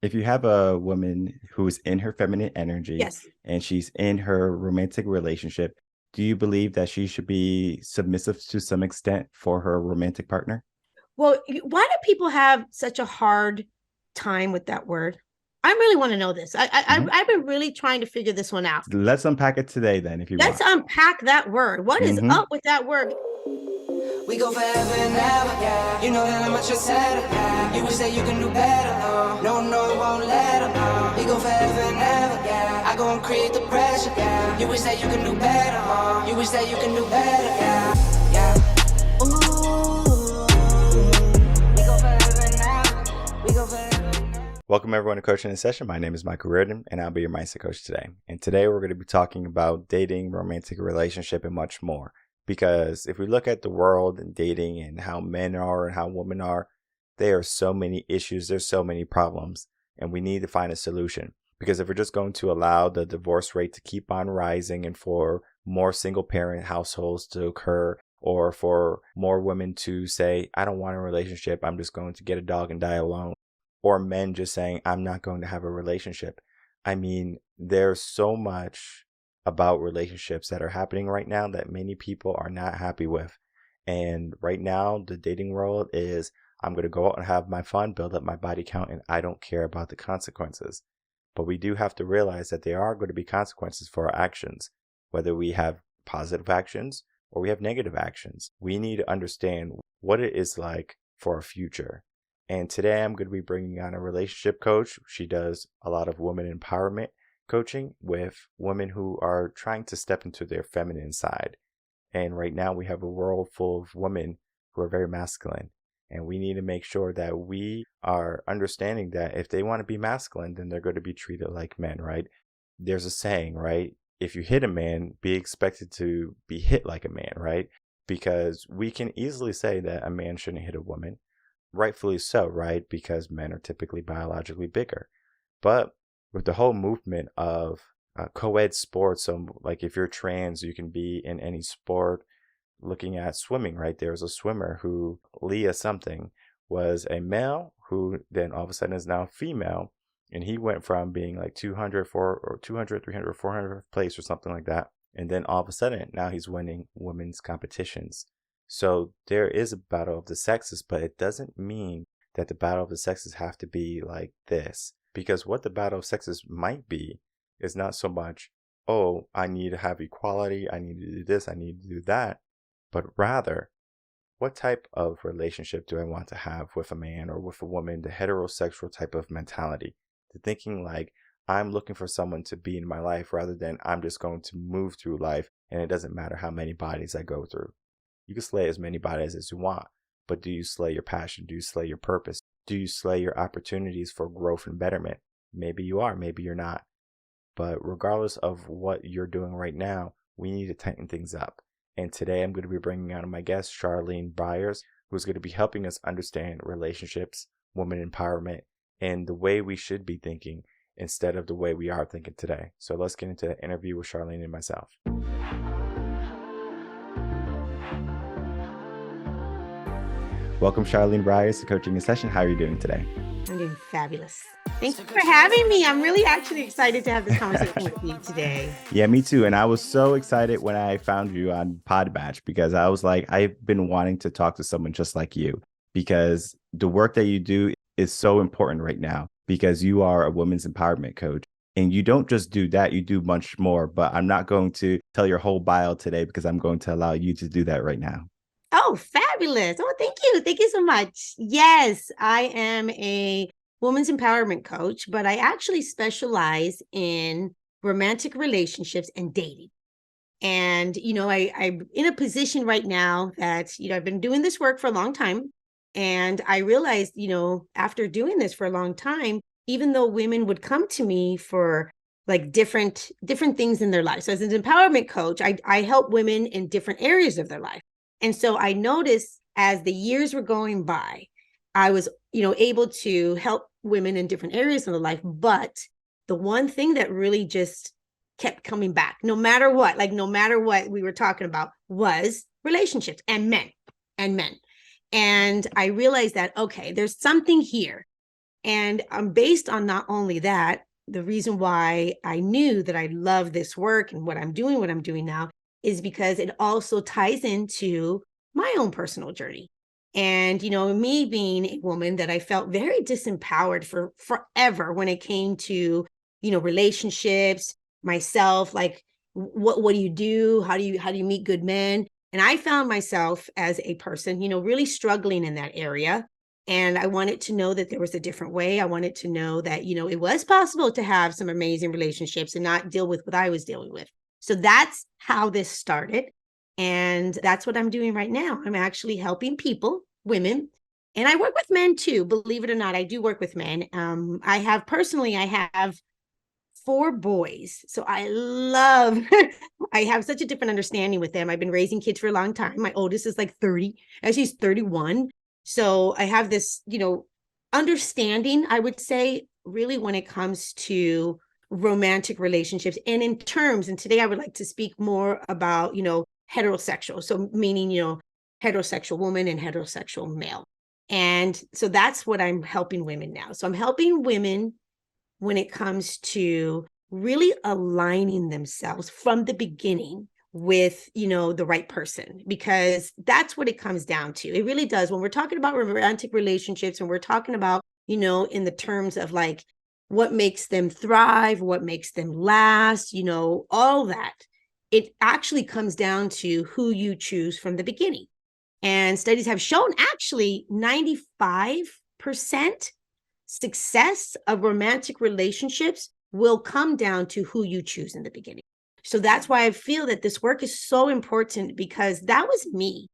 If you have a woman who's in her feminine energy Yes. and she's in her romantic relationship, do you believe that she should be submissive to some extent for her romantic partner? Well, why do people have such a hard time with that word? I really want to know this. Mhm. I've been really trying to figure this one out. Let's unpack it today, then, if you Let's want. unpack that word. What is Hmm. up with that word? We go forever and ever, yeah. You know that I'm at your center, yeah. You wish that you can do better, no, no, it won't let her, We go forever and ever, yeah. I go and create the pressure, yeah. You wish that you can do better, You wish that you can do better, yeah, yeah. Ooh, we go forever and ever. We go forever and ever. Welcome, everyone, to Coaching in Session. My name is Michael Rearden, and I'll be your mindset coach today. And today we're going to be talking about dating, romantic relationship, and much more. Because if we look at the world and dating and how men are and how women are, there are so many issues, there's so many problems, and we need to find a solution. Because if we're just going to allow the divorce rate to keep on rising and for more single parent households to occur, or for more women to say, I don't want a relationship, I'm just going to get a dog and die alone, or men just saying, I'm not going to have a relationship. I mean, there's so much about relationships that are happening right now that many people are not happy with. And right now, the dating world is, I'm going to go out and have my fun, build up my body count, and I don't care about the consequences. But we do have to realize that there are going to be consequences for our actions, whether we have positive actions or we have negative actions. We need to understand what it is like for our future. And today I'm going to be bringing on a relationship coach. She does a lot of women empowerment coaching with women who are trying to step into their feminine side. And right now we have a world full of women who are very masculine. And we need to make sure that we are understanding that if they want to be masculine, then they're going to be treated like men, right? There's a saying, right? If you hit a man, be expected to be hit like a man, right? Because we can easily say that a man shouldn't hit a woman, rightfully so, right? Because men are typically biologically bigger. But with the whole movement of co-ed sports, so like if you're trans, you can be in any sport. Looking at swimming, right? There was a swimmer who, Leah something, was a male who then all of a sudden is now female. And he went from being like 200, or 200, 300, 400 place or something like that. And then all of a sudden, now he's winning women's competitions. So there is a battle of the sexes, but it doesn't mean that the battle of the sexes have to be like this. Because what the battle of sexes might be is not so much, oh, I need to have equality, I need to do this, I need to do that, but rather, what type of relationship do I want to have with a man or with a woman, the heterosexual type of mentality, the thinking like I'm looking for someone to be in my life rather than I'm just going to move through life and it doesn't matter how many bodies I go through. You can slay as many bodies as you want, but do you slay your passion? Do you slay your purpose? Do you slay your opportunities for growth and betterment? Maybe you are, maybe you're not. But regardless of what you're doing right now, we need to tighten things up. And today I'm going to be bringing on my guest, Charlene Byars, who's going to be helping us understand relationships, women empowerment, and the way we should be thinking instead of the way we are thinking today. So let's get into the interview with Charlene and myself. Welcome, Charlene Byars, to Coaching in Session. How are you doing today? I'm doing fabulous. Thank you for having me. I'm really actually excited to have this conversation with you today. Yeah, me too. And I was so excited when I found you on Podmatch because I was like, I've been wanting to talk to someone just like you because the work that you do is so important right now because you are a women's empowerment coach. And you don't just do that, you do much more. But I'm not going to tell your whole bio today because I'm going to allow you to do that right now. Oh, fabulous. Oh, thank you. Thank you so much. Yes, I am a women's empowerment coach, but I actually specialize in romantic relationships and dating. And, I'm in a position right now that, I've been doing this work for a long time. And I realized, after doing this for a long time, even though women would come to me for like different things in their life. So as an empowerment coach, I help women in different areas of their life. And so I noticed as the years were going by, I was, able to help women in different areas of their life. But the one thing that really just kept coming back, no matter what we were talking about, was relationships and men. And I realized that, okay, there's something here And based on not only that, the reason why I knew that I love this work and what I'm doing now, is because it also ties into my own personal journey. And, me being a woman that I felt very disempowered for forever when it came to, relationships, myself, like what do you do? How do you meet good men? And I found myself as a person, really struggling in that area. And I wanted to know that there was a different way. I wanted to know that, it was possible to have some amazing relationships and not deal with what I was dealing with. So that's how this started. And that's what I'm doing right now. I'm actually helping people, women, and I work with men too. Believe it or not, I do work with men. I have 4 boys. So I love, I have such a different understanding with them. I've been raising kids for a long time. My oldest is like 30, actually he's 31. So I have this, understanding, I would say, really when it comes to romantic relationships and today I would like to speak more about, heterosexual. So meaning, heterosexual woman and heterosexual male. And so that's what I'm helping women now. So I'm helping women when it comes to really aligning themselves from the beginning with, the right person, because that's what it comes down to. It really does. When we're talking about romantic relationships and we're talking about, in the terms of like what makes them thrive, what makes them last, all that, it actually comes down to who you choose from the beginning. And studies have shown actually 95% success of romantic relationships will come down to who you choose in the beginning. So that's why I feel that this work is so important, because that was me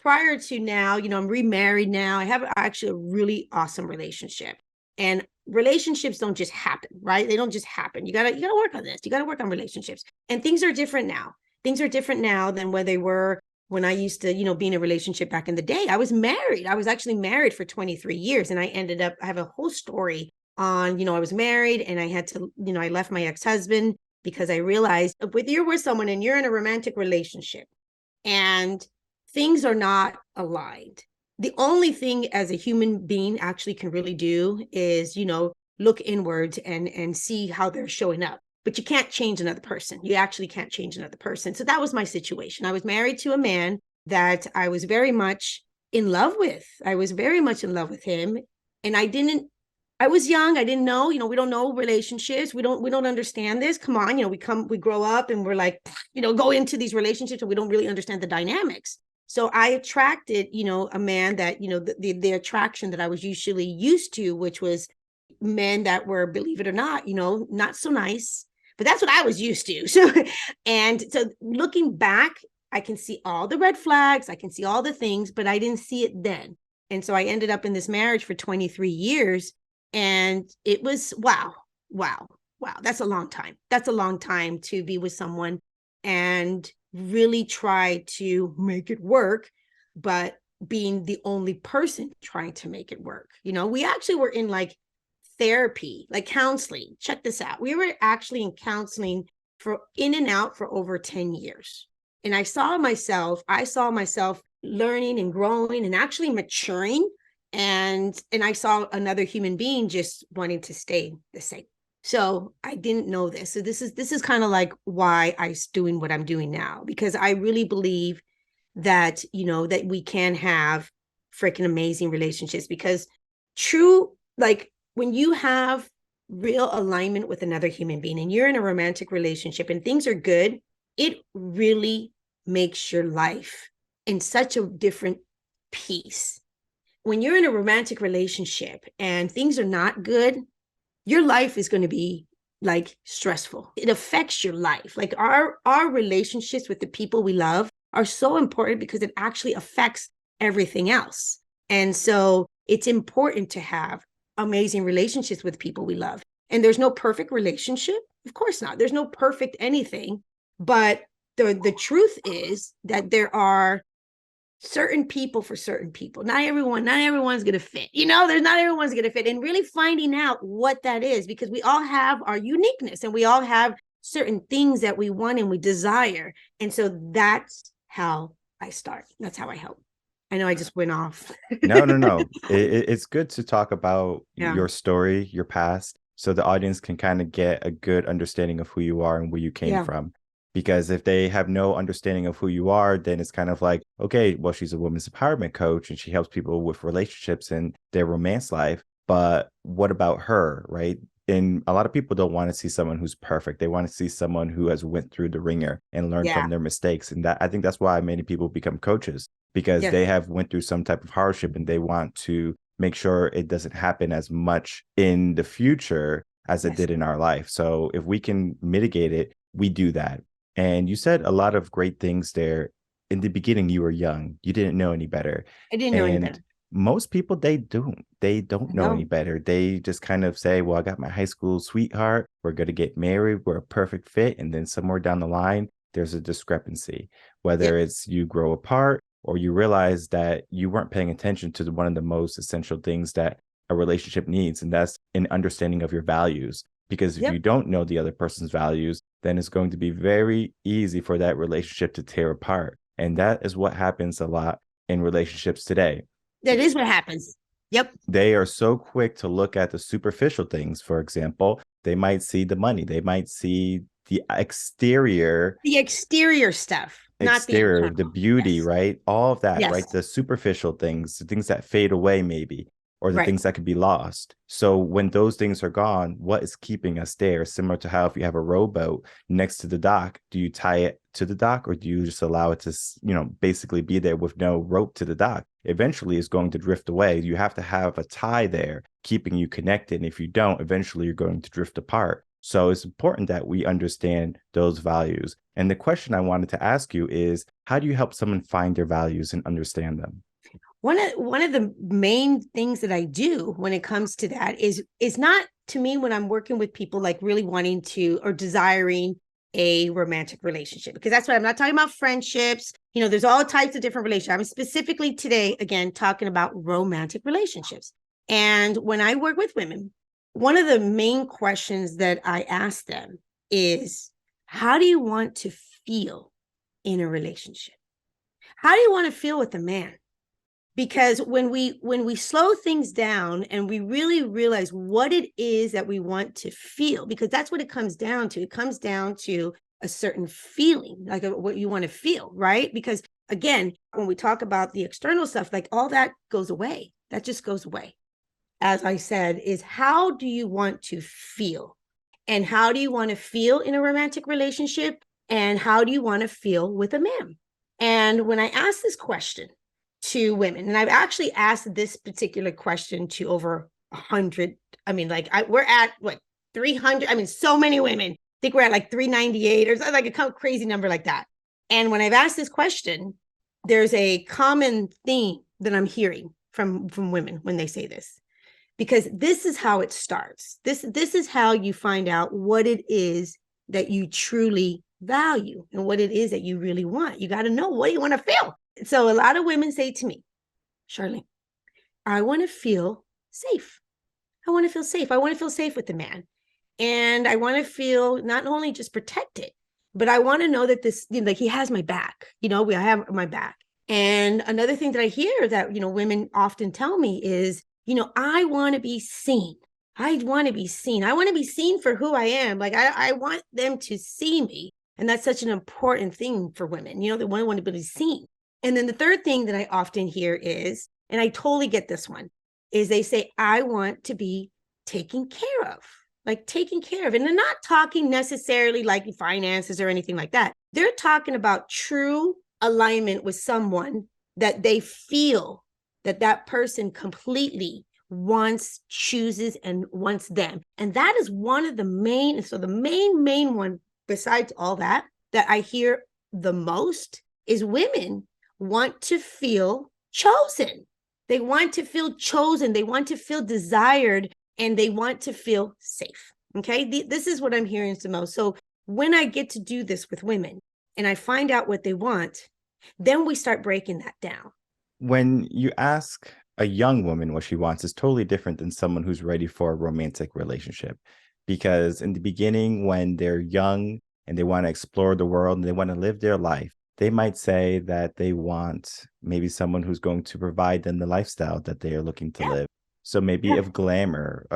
prior to now. I'm remarried now. I have actually a really awesome relationship, and relationships don't just happen, right? They don't just happen. You gotta work on this. You gotta work on relationships, and things are different now. Things are different now than where they were when I used to, be in a relationship back in the day. I was married. I was actually married for 23 years. And I have a whole story on, I was married and I had to, I left my ex-husband because I realized if you're with someone and you're in a romantic relationship and things are not aligned, the only thing as a human being actually can really do is, look inwards and see how they're showing up. But you can't change another person. You actually can't change another person. So that was my situation. I was married to a man that I was very much in love with. I was very much in love with him. And I was young. I didn't know, we don't know relationships. We don't understand this. Come on, we grow up and we're like, go into these relationships and we don't really understand the dynamics. So I attracted, a man that, the attraction that I was usually used to, which was men that were, believe it or not, not so nice. But that's what I was used to. So looking back, I can see all the red flags. I can see all the things, but I didn't see it then. And so I ended up in this marriage for 23 years. And it was, wow. That's a long time. That's a long time to be with someone and really try to make it work, but being the only person trying to make it work. We actually were in like therapy, like counseling. Check this out. We were actually in counseling for in and out for over 10 years. And I saw myself learning and growing and actually maturing. And I saw another human being just wanting to stay the same. So I didn't know this. So this is kind of like why I'm doing what I'm doing now, because I really believe that, that we can have freaking amazing relationships, because like when you have real alignment with another human being and you're in a romantic relationship and things are good, it really makes your life in such a different piece. When you're in a romantic relationship and things are not good, your life is going to be like stressful. It affects your life. Like our relationships with the people we love are so important because it actually affects everything else. And so it's important to have amazing relationships with people we love. And there's no perfect relationship. Of course not. There's no perfect anything. But the truth is that there are certain people for certain people. Not everyone's going to fit. There's not everyone's going to fit. And really finding out what that is, because we all have our uniqueness and we all have certain things that we want and we desire. And so that's how I start. That's how I help. I know I just went off. No. It's good to talk about Yeah. your story, your past, so the audience can kind of get a good understanding of who you are and where you came Yeah. from. Because if they have no understanding of who you are, then it's kind of like, okay, well, she's a women's empowerment coach and she helps people with relationships and their romance life. But what about her, right? And a lot of people don't want to see someone who's perfect. They want to see someone who has went through the ringer and learned Yeah. from their mistakes. And that I think that's why many people become coaches, because Yes. they have went through some type of hardship and they want to make sure it doesn't happen as much in the future as it Yes. did in our life. So if we can mitigate it, we do that. And you said a lot of great things there. In the beginning, you were young. You didn't know any better. I didn't know any And better. most people, they don't I know any know. better. They just kind of say, well, I got my high school sweetheart. We're going to get married. We're a perfect fit. And then somewhere down the line, there's a discrepancy, whether Yep. it's you grow apart or you realize that you weren't paying attention to one of the most essential things that a relationship needs, and that's an understanding of your values. Because if Yep. you don't know the other person's values, then it's going to be very easy for that relationship to tear apart. And that is what happens a lot in relationships today. That is what happens. Yep. They are so quick to look at the superficial things. For example, they might see the money, they might see the The exterior stuff, not the exterior, the internal. beauty, Yes. right? All of that, Yes. right? The superficial things, the things that fade away, maybe, or the Right. things that could be lost. So when those things are gone, what is keeping us there? Similar to how if you have a rowboat next to the dock, do you tie it to the dock or do you just allow it to, basically be there with no rope to the dock? Eventually, it's going to drift away. You have to have a tie there keeping you connected. And if you don't, eventually you're going to drift apart. So it's important that we understand those values. And the question I wanted to ask you is, how do you help someone find their values and understand them? One of the main things that I do when it comes to that is not, to me, when I'm working with people like really wanting to or desiring a romantic relationship, because that's what I'm not talking about friendships. There's all types of different relationships. I'm specifically today, again, talking about romantic relationships. And when I work with women, one of the main questions that I ask them is, how do you want to feel in a relationship? How do you want to feel with a man? Because when we slow things down and we really realize what it is that we want to feel, because that's what it comes down to. It comes down to a certain feeling, like what you want to feel, right? Because again, when we talk about the external stuff, like all that goes away. That just goes away. As I said, is how do you want to feel? And how do you want to feel in a romantic relationship? And how do you want to feel with a man? And when I ask this question to women, and I've actually asked this particular question to over 100, we're at what, 300? I mean, so many women. I think we're at like 398 or something, like a crazy number like that. And when I've asked this question, there's a common theme that I'm hearing from women when they say this, because this is how it starts. This is how you find out what it is that you truly value and what it is that you really want. You got to know, what do you want to feel? So a lot of women say to me, Charlene, I want to feel safe. I want to feel safe. I want to feel safe with the man. And I want to feel not only just protected, but I want to know that this, like, he has my back. I have my back. And another thing that I hear that, women often tell me is, I want to be seen. I want to be seen. I want to be seen for who I am. Like, I want them to see me. And that's such an important thing for women. They want to be seen. And then the third thing that I often hear is, and I totally get this one, is they say, I want to be taken care of, like taken care of. And they're not talking necessarily like finances or anything like that. They're talking about true alignment with someone that they feel that person completely wants, chooses, and wants them. And that is one of the main, so the main one, besides all that I hear the most, is women want to feel chosen. They want to feel chosen. They want to feel desired, and they want to feel safe. Okay. This is what I'm hearing the most. So when I get to do this with women and I find out what they want, then we start breaking that down. When you ask a young woman what she wants, is totally different than someone who's ready for a romantic relationship. Because in the beginning, when they're young and they want to explore the world and they want to live their life, they might say that they want maybe someone who's going to provide them the lifestyle that they are looking to Yeah. live. So maybe Yeah. of glamour,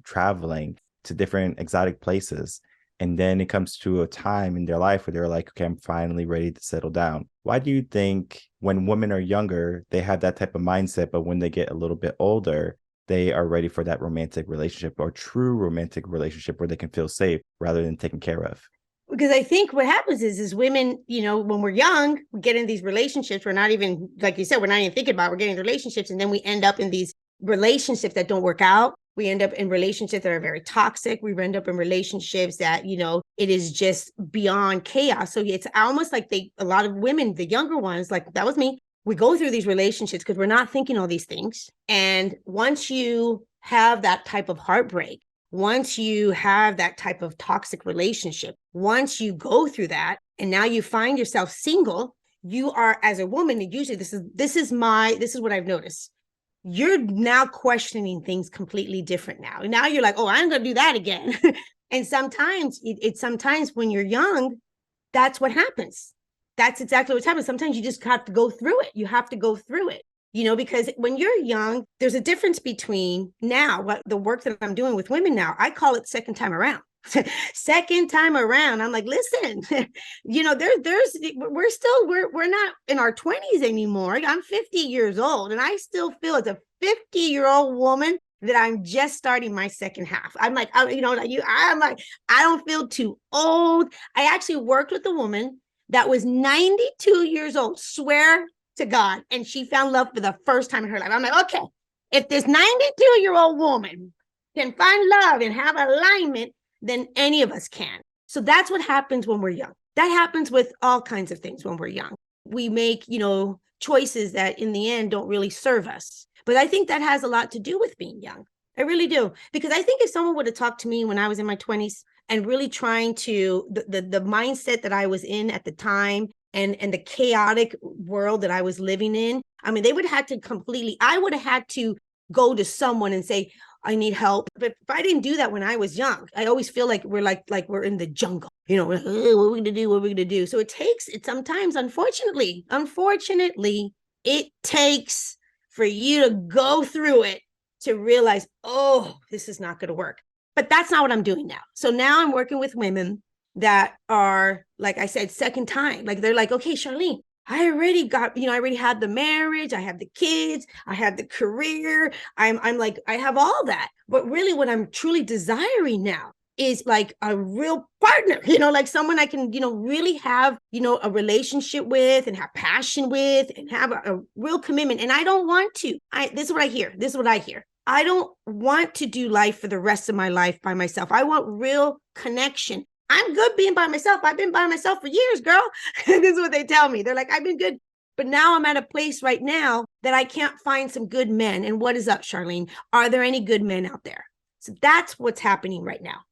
traveling to different exotic places. And then it comes to a time in their life where they're like, okay, I'm finally ready to settle down. Why do you think when women are younger, they have that type of mindset, but when they get a little bit older, they are ready for that romantic relationship or true romantic relationship where they can feel safe rather than taken care of? Because I think what happens is women, when we're young, we get in these relationships. We're not even, like you said, we're not even thinking about it. We're getting relationships. And then we end up in these relationships that don't work out. We end up in relationships that are very toxic. We end up in relationships that, it is just beyond chaos. So it's almost like a lot of women, the younger ones, like that was me, we go through these relationships because we're not thinking all these things. And once you have that type of heartbreak, once you have that type of toxic relationship, once you go through that, and now you find yourself single, you are, as a woman, and usually this is what I've noticed. You're now questioning things completely different now. Now you're like, oh, I'm gonna do that again. And sometimes sometimes when you're young, that's what happens. That's exactly what's happening. Sometimes you just have to go through it. You have to go through it. Because when you're young, there's a difference between now, what the work that I'm doing with women now, I call it second time around. Second time around, I'm like, listen, we're not in our 20s anymore. I'm 50 years old and I still feel as a 50-year-old woman that I'm just starting my second half. I'm like, I'm like, I don't feel too old. I actually worked with a woman that was 92 years old, swear to God, and she found love for the first time in her life. I'm like, okay, if this 92-year-old woman can find love and have alignment, then any of us can. So that's what happens when we're young. That happens with all kinds of things when we're young. We make, choices that in the end don't really serve us. But I think that has a lot to do with being young. I really do. Because I think if someone would have talked to me when I was in my 20s and really trying to, the mindset that I was in at the time, and the chaotic world that I was living in, I mean, I would have had to go to someone and say, I need help. But if I didn't do that when I was young, I always feel like we're like we're in the jungle, what are we gonna do? What are we gonna do? So it sometimes, unfortunately, it takes for you to go through it to realize, oh, this is not gonna work. But that's not what I'm doing now. So now I'm working with women that are, like I said, second time. Like they're like, okay, Charlene, I already had the marriage, I have the kids, I have the career. I'm like, I have all that. But really what I'm truly desiring now is like a real partner, like someone I can, really have, a relationship with and have passion with and have a real commitment. And I don't want to, this is what I hear. I don't want to do life for the rest of my life by myself. I want real connection. I'm good being by myself. I've been by myself for years, girl. This is what they tell me. They're like, I've been good. But now I'm at a place right now that I can't find some good men. And what is up, Charlene? Are there any good men out there? So that's what's happening right now.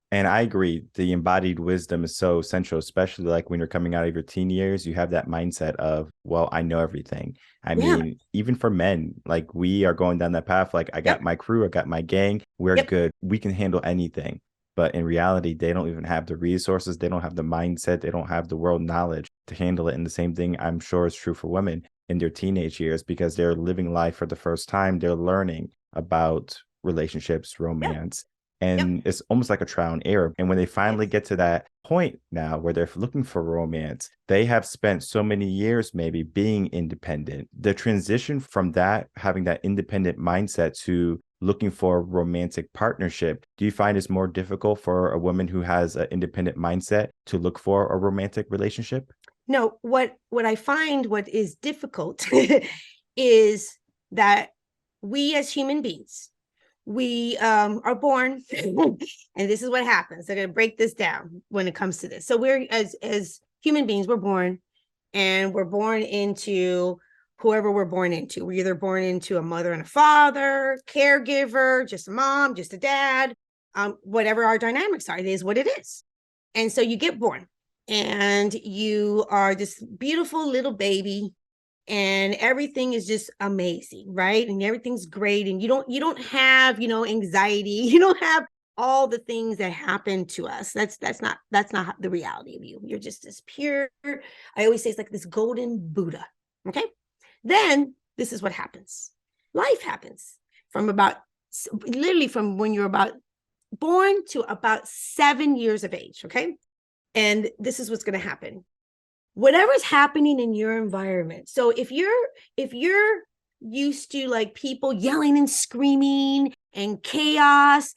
And I agree. The embodied wisdom is so essential, especially like when you're coming out of your teen years, you have that mindset of, well, I know everything. I mean, even for men, like we are going down that path. Like I got my crew, I got my gang. We're good. We can handle anything. But in reality, they don't even have the resources. They don't have the mindset. They don't have the world knowledge to handle it. And the same thing I'm sure is true for women in their teenage years because they're living life for the first time. They're learning about relationships, romance. And it's almost like a trial and error. And when they finally get to that point now where they're looking for romance, they have spent so many years maybe being independent. The transition from that, having that independent mindset to looking for a romantic partnership, do you find it's more difficult for a woman who has an independent mindset to look for a romantic relationship? No, what I find what is difficult is that we as human beings, we are born and this is what happens. They're going to break this down when it comes to this. So we're as human beings, we're born into whoever we're born into. We're either born into a mother and a father, caregiver, just a mom, just a dad, whatever our dynamics are, it is what it is. And so you get born and you are this beautiful little baby and everything is just amazing, right? And everything's great. And you don't have, anxiety. You don't have all the things that happen to us. That's not the reality of you. You're just this pure, I always say it's like this golden Buddha. Okay. Then this is what happens. Life happens from literally from when you're about born to about 7 years of age. Okay. And this is what's going to happen. Whatever's happening in your environment. So if you're used to like people yelling and screaming and chaos,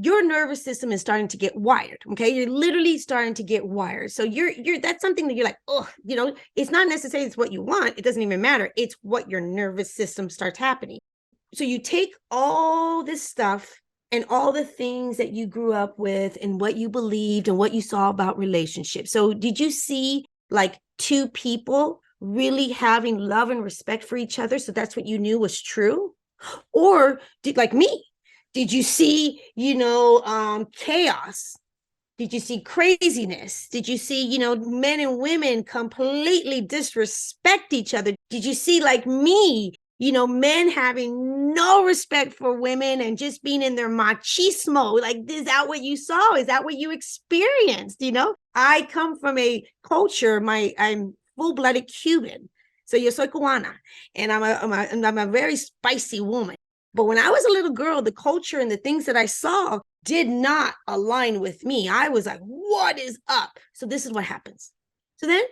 your nervous system is starting to get wired. Okay. You're literally starting to get wired. So that's something that you're like, oh, it's not necessarily it's what you want. It doesn't even matter. It's what your nervous system starts happening. So you take all this stuff and all the things that you grew up with and what you believed and what you saw about relationships. So did you see like two people really having love and respect for each other? So that's what you knew was true? Or like me, did you see, chaos? Did you see craziness? Did you see, men and women completely disrespect each other? Did you see like me, men having no respect for women and just being in their machismo? Like, is that what you saw? Is that what you experienced? I come from a culture, I'm full-blooded Cuban. So yo soy cubana, and I'm a very spicy woman. But when I was a little girl, the culture and the things that I saw did not align with me. I was like, what is up? So this is what happens. So then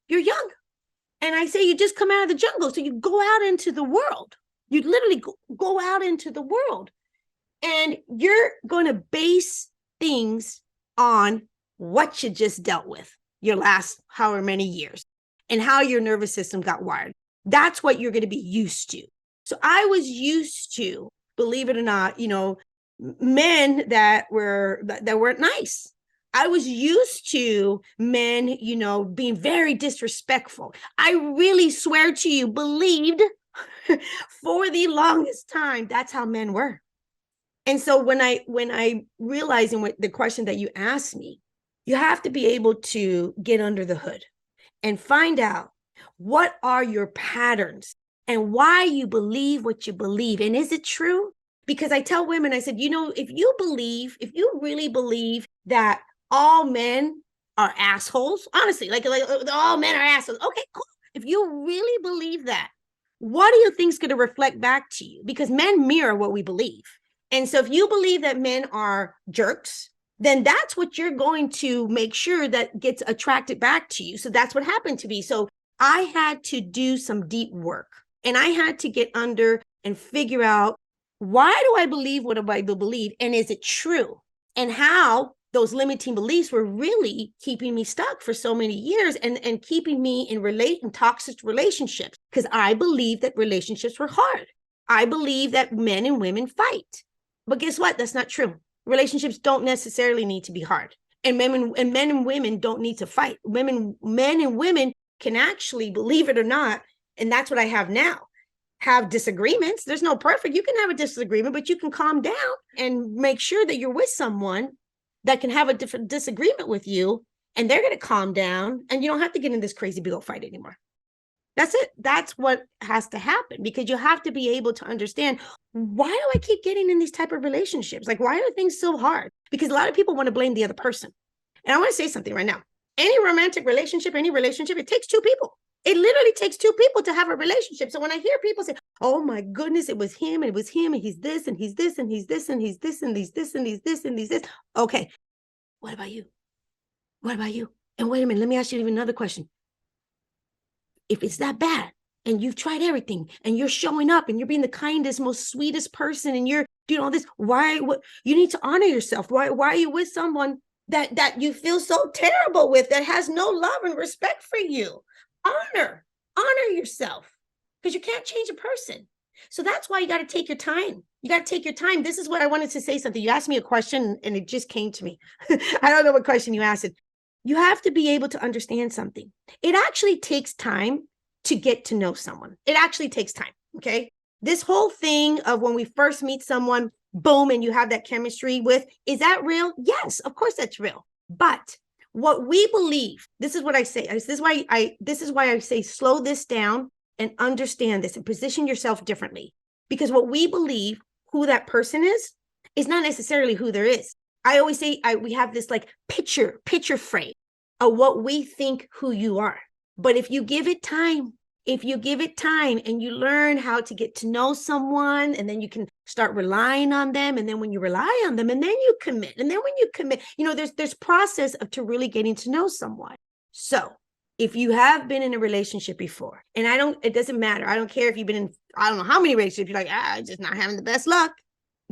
you're young. And I say, you just come out of the jungle. So you go out into the world. You literally go out into the world. And you're going to base things on what you just dealt with your last however many years and how your nervous system got wired. That's what you're going to be used to. So I was used to, believe it or not, men that weren't nice. I was used to men, being very disrespectful. I really swear to you, believed for the longest time, that's how men were. And so when I realized in the question that you asked me, you have to be able to get under the hood and find out what are your patterns and why you believe what you believe. And is it true? Because I tell women, I said, if you really believe that all men are assholes, honestly, like all men are assholes. Okay, cool. If you really believe that, what do you think is going to reflect back to you? Because men mirror what we believe. And so if you believe that men are jerks, then that's what you're going to make sure that gets attracted back to you. So that's what happened to me. So I had to do some deep work, and I had to get under and figure out, why do I believe what I believe? And is it true? And how those limiting beliefs were really keeping me stuck for so many years and keeping me in toxic relationships, because I believed that relationships were hard. I believe that men and women fight. But guess what? That's not true. Relationships don't necessarily need to be hard. And men and women don't need to fight. Men and women can actually, believe it or not, and that's what I have now, have disagreements. There's no perfect. You can have a disagreement, but you can calm down and make sure that you're with someone that can have a different disagreement with you, and they're going to calm down, and you don't have to get in this crazy big old fight anymore. That's it. That's what has to happen, because you have to be able to understand, why do I keep getting in these type of relationships? Like, why are things so hard? Because a lot of people want to blame the other person. And I want to say something right now. Any romantic relationship, it takes two people. It literally takes two people to have a relationship. So when I hear people say, oh my goodness, it was him, and he's this, and he's this, and he's this, and he's this, and he's this, and he's this, and he's this. Okay. What about you? What about you? And wait a minute, let me ask you even another question. If it's that bad, and you've tried everything, and you're showing up, and you're being the kindest, most sweetest person, and you're doing all this, you need to honor yourself. Why are you with someone that you feel so terrible with, that has no love and respect for you? Honor yourself, because you can't change a person. So that's why you got to take your time. You got to take your time. This is what I wanted to say something. You asked me a question and it just came to me. I don't know what question you asked. You have to be able to understand something. It actually takes time to get to know someone. It actually takes time. Okay. This whole thing of when we first meet someone, boom, and you have that chemistry with, is that real? Yes, of course that's real. But what we believe, this is what I say. This is why I say, slow this down and understand this and position yourself differently. Because what we believe, who that person is not necessarily who there is. I always say we have this like picture frame of what we think who you are. But if you give it time, and you learn how to get to know someone, and then you can start relying on them. And then when you rely on them, and then you commit, and then when you commit, there's process of to really getting to know someone. So if you have been in a relationship before, and it doesn't matter. I don't care if you've been in, I don't know how many relationships, you're like, I'm just not having the best luck.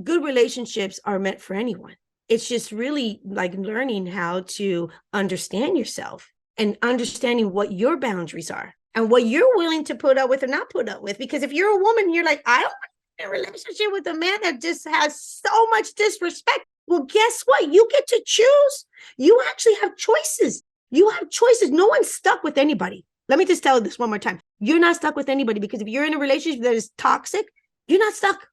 Good relationships are meant for anyone. It's just really like learning how to understand yourself and understanding what your boundaries are and what you're willing to put up with or not put up with. Because if you're a woman and you're like, I don't want a relationship with a man that just has so much disrespect. Well, guess what? You get to choose. You actually have choices. You have choices. No one's stuck with anybody. Let me just tell this one more time. You're not stuck with anybody, because if you're in a relationship that is toxic, you're not stuck.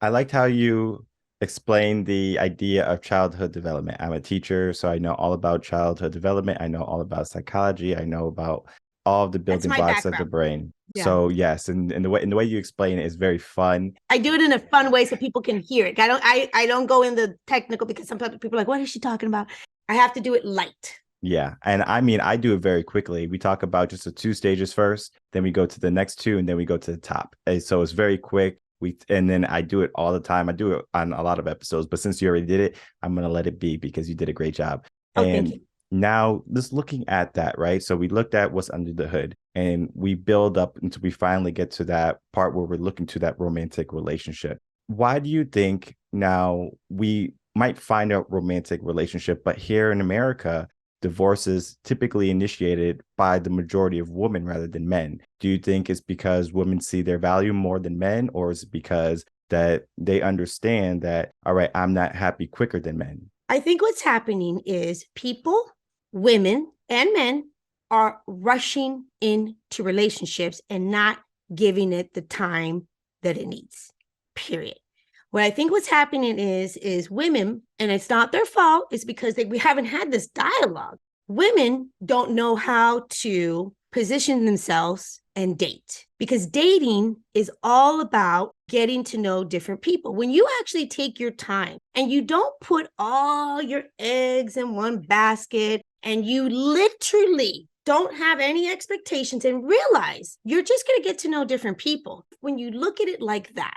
I liked how you explained the idea of childhood development. I'm a teacher, so I know all about childhood development. I know all about psychology. I know about all of the building blocks of the brain. Yeah. So yes, and the way you explain it is very fun. I do it in a fun way so people can hear it. I don't go in the technical, because sometimes people are like, what is she talking about? I have to do it light. Yeah. And I mean, I do it very quickly. We talk about just the 2 stages first, then we go to the next 2, and then we go to the top. And so it's very quick. And then I do it all the time. I do it on a lot of episodes, but since you already did it, I'm going to let it be, because you did a great job. Oh, thank you. Now, just looking at that, right? So we looked at what's under the hood, and we build up until we finally get to that part where we're looking to that romantic relationship. Why do you think now we might find a romantic relationship, but here in America, divorce is typically initiated by the majority of women rather than men? Do you think it's because women see their value more than men, or is it because that they understand that, all right, I'm not happy quicker than men? I think what's happening is people, women and men, are rushing into relationships and not giving it the time that it needs, period. What I think what's happening is women, and it's not their fault, it's because we haven't had this dialogue. Women don't know how to position themselves and date, because dating is all about getting to know different people. When you actually take your time and you don't put all your eggs in one basket, and you literally don't have any expectations and realize you're just going to get to know different people. When you look at it like that,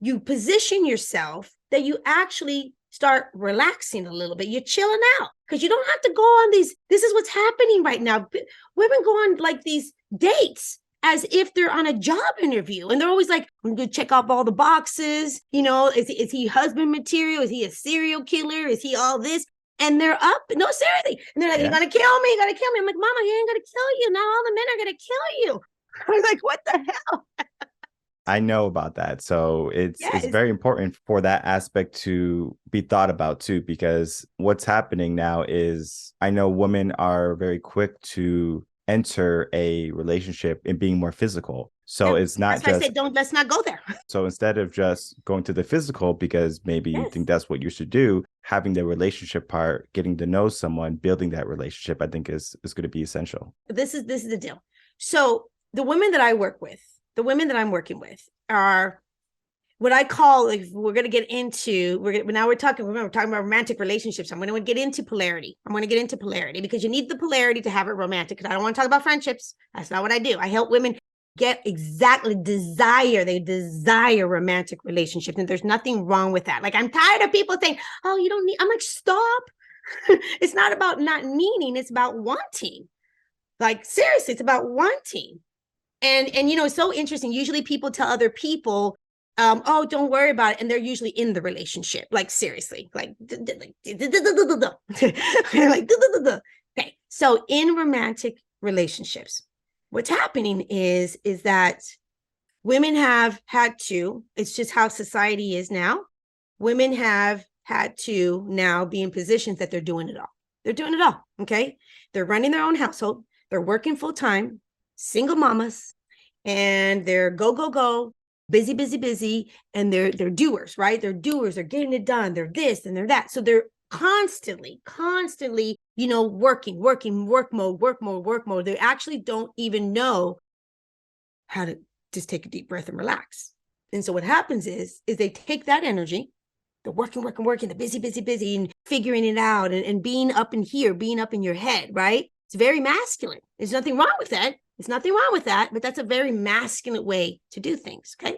you position yourself that you actually start relaxing a little bit. You're chilling out, because you don't have to go on these. This is what's happening right now. Women go on like these dates as if they're on a job interview. And they're always like, I'm going to check off all the boxes. Is he husband material? Is he a serial killer? Is he all this? And they're up. No, seriously. And they're like, You're going to kill me. You're going to kill me. I'm like, Mama, he ain't going to kill you. Not all the men are going to kill you. I'm like, what the hell? I know about that. So it's very important for that aspect to be thought about too, because what's happening now is I know women are very quick to enter a relationship and being more physical. So it's not just, I said, let's not go there. So instead of just going to the physical, because maybe you think that's what you should do, having the relationship part, getting to know someone, building that relationship, I think is going to be essential. This is the deal. So the women that I work with, the women that I'm working with are what I call, like, we're going to get into, we're talking about romantic relationships. I'm going to get into polarity. Because you need the polarity to have it romantic. Because I don't want to talk about friendships. That's not what I do. I help women get they desire romantic relationships. And there's nothing wrong with that. Like, I'm tired of people saying, oh, you don't need, I'm like, stop. It's not about not needing. It's about wanting. Like, seriously, it's about wanting. And it's so interesting. Usually people tell other people, oh, don't worry about it. And they're usually in the relationship. Like, seriously, like, okay. So in romantic relationships, what's happening is that women have had to, it's just how society is now. Women have had to now be in positions that they're doing it all. They're doing it all. Okay. They're running their own household. They're working full time, single mamas, and they're go, busy. And they're doers, right? They're doers. They're getting it done. They're this and they're that. So they're constantly, work mode. They actually don't even know how to just take a deep breath and relax. And so what happens is they take that energy, the working, the busy, and figuring it out and being up in here, being up in your head, right? It's very masculine. There's nothing wrong with that. There's nothing wrong with that, but that's a very masculine way to do things, okay?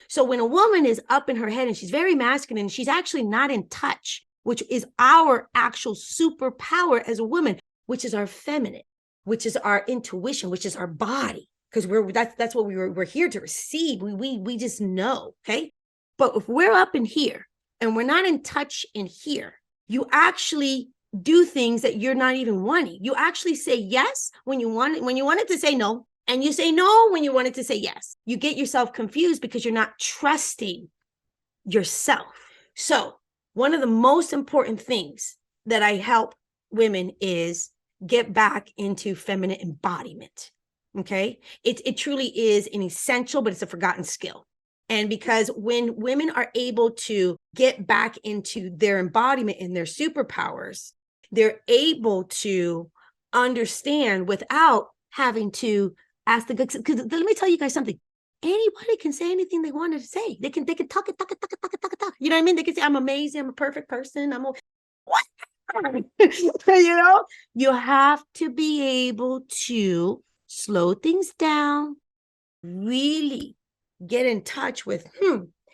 So when a woman is up in her head and she's very masculine, she's actually not in touch, which is our actual superpower as a woman, which is our feminine, which is our intuition, which is our body, because that's what we're here to receive. We just know, okay? But if we're up in here and we're not in touch in here, you actually do things that you're not even wanting. You actually say yes when you wanted to say no, and you say no when you wanted to say yes. You get yourself confused because you're not trusting yourself. So one of the most important things that I help women is get back into feminine embodiment. Okay. It truly is an essential, but it's a forgotten skill. And because when women are able to get back into their embodiment and their superpowers, they're able to understand without having to ask the good. Because let me tell you guys something. Anybody can say anything they wanted to say. They can talk it. You know what I mean? They can say, I'm amazing. I'm a perfect person. What? You know, you have to be able to slow things down, really get in touch with,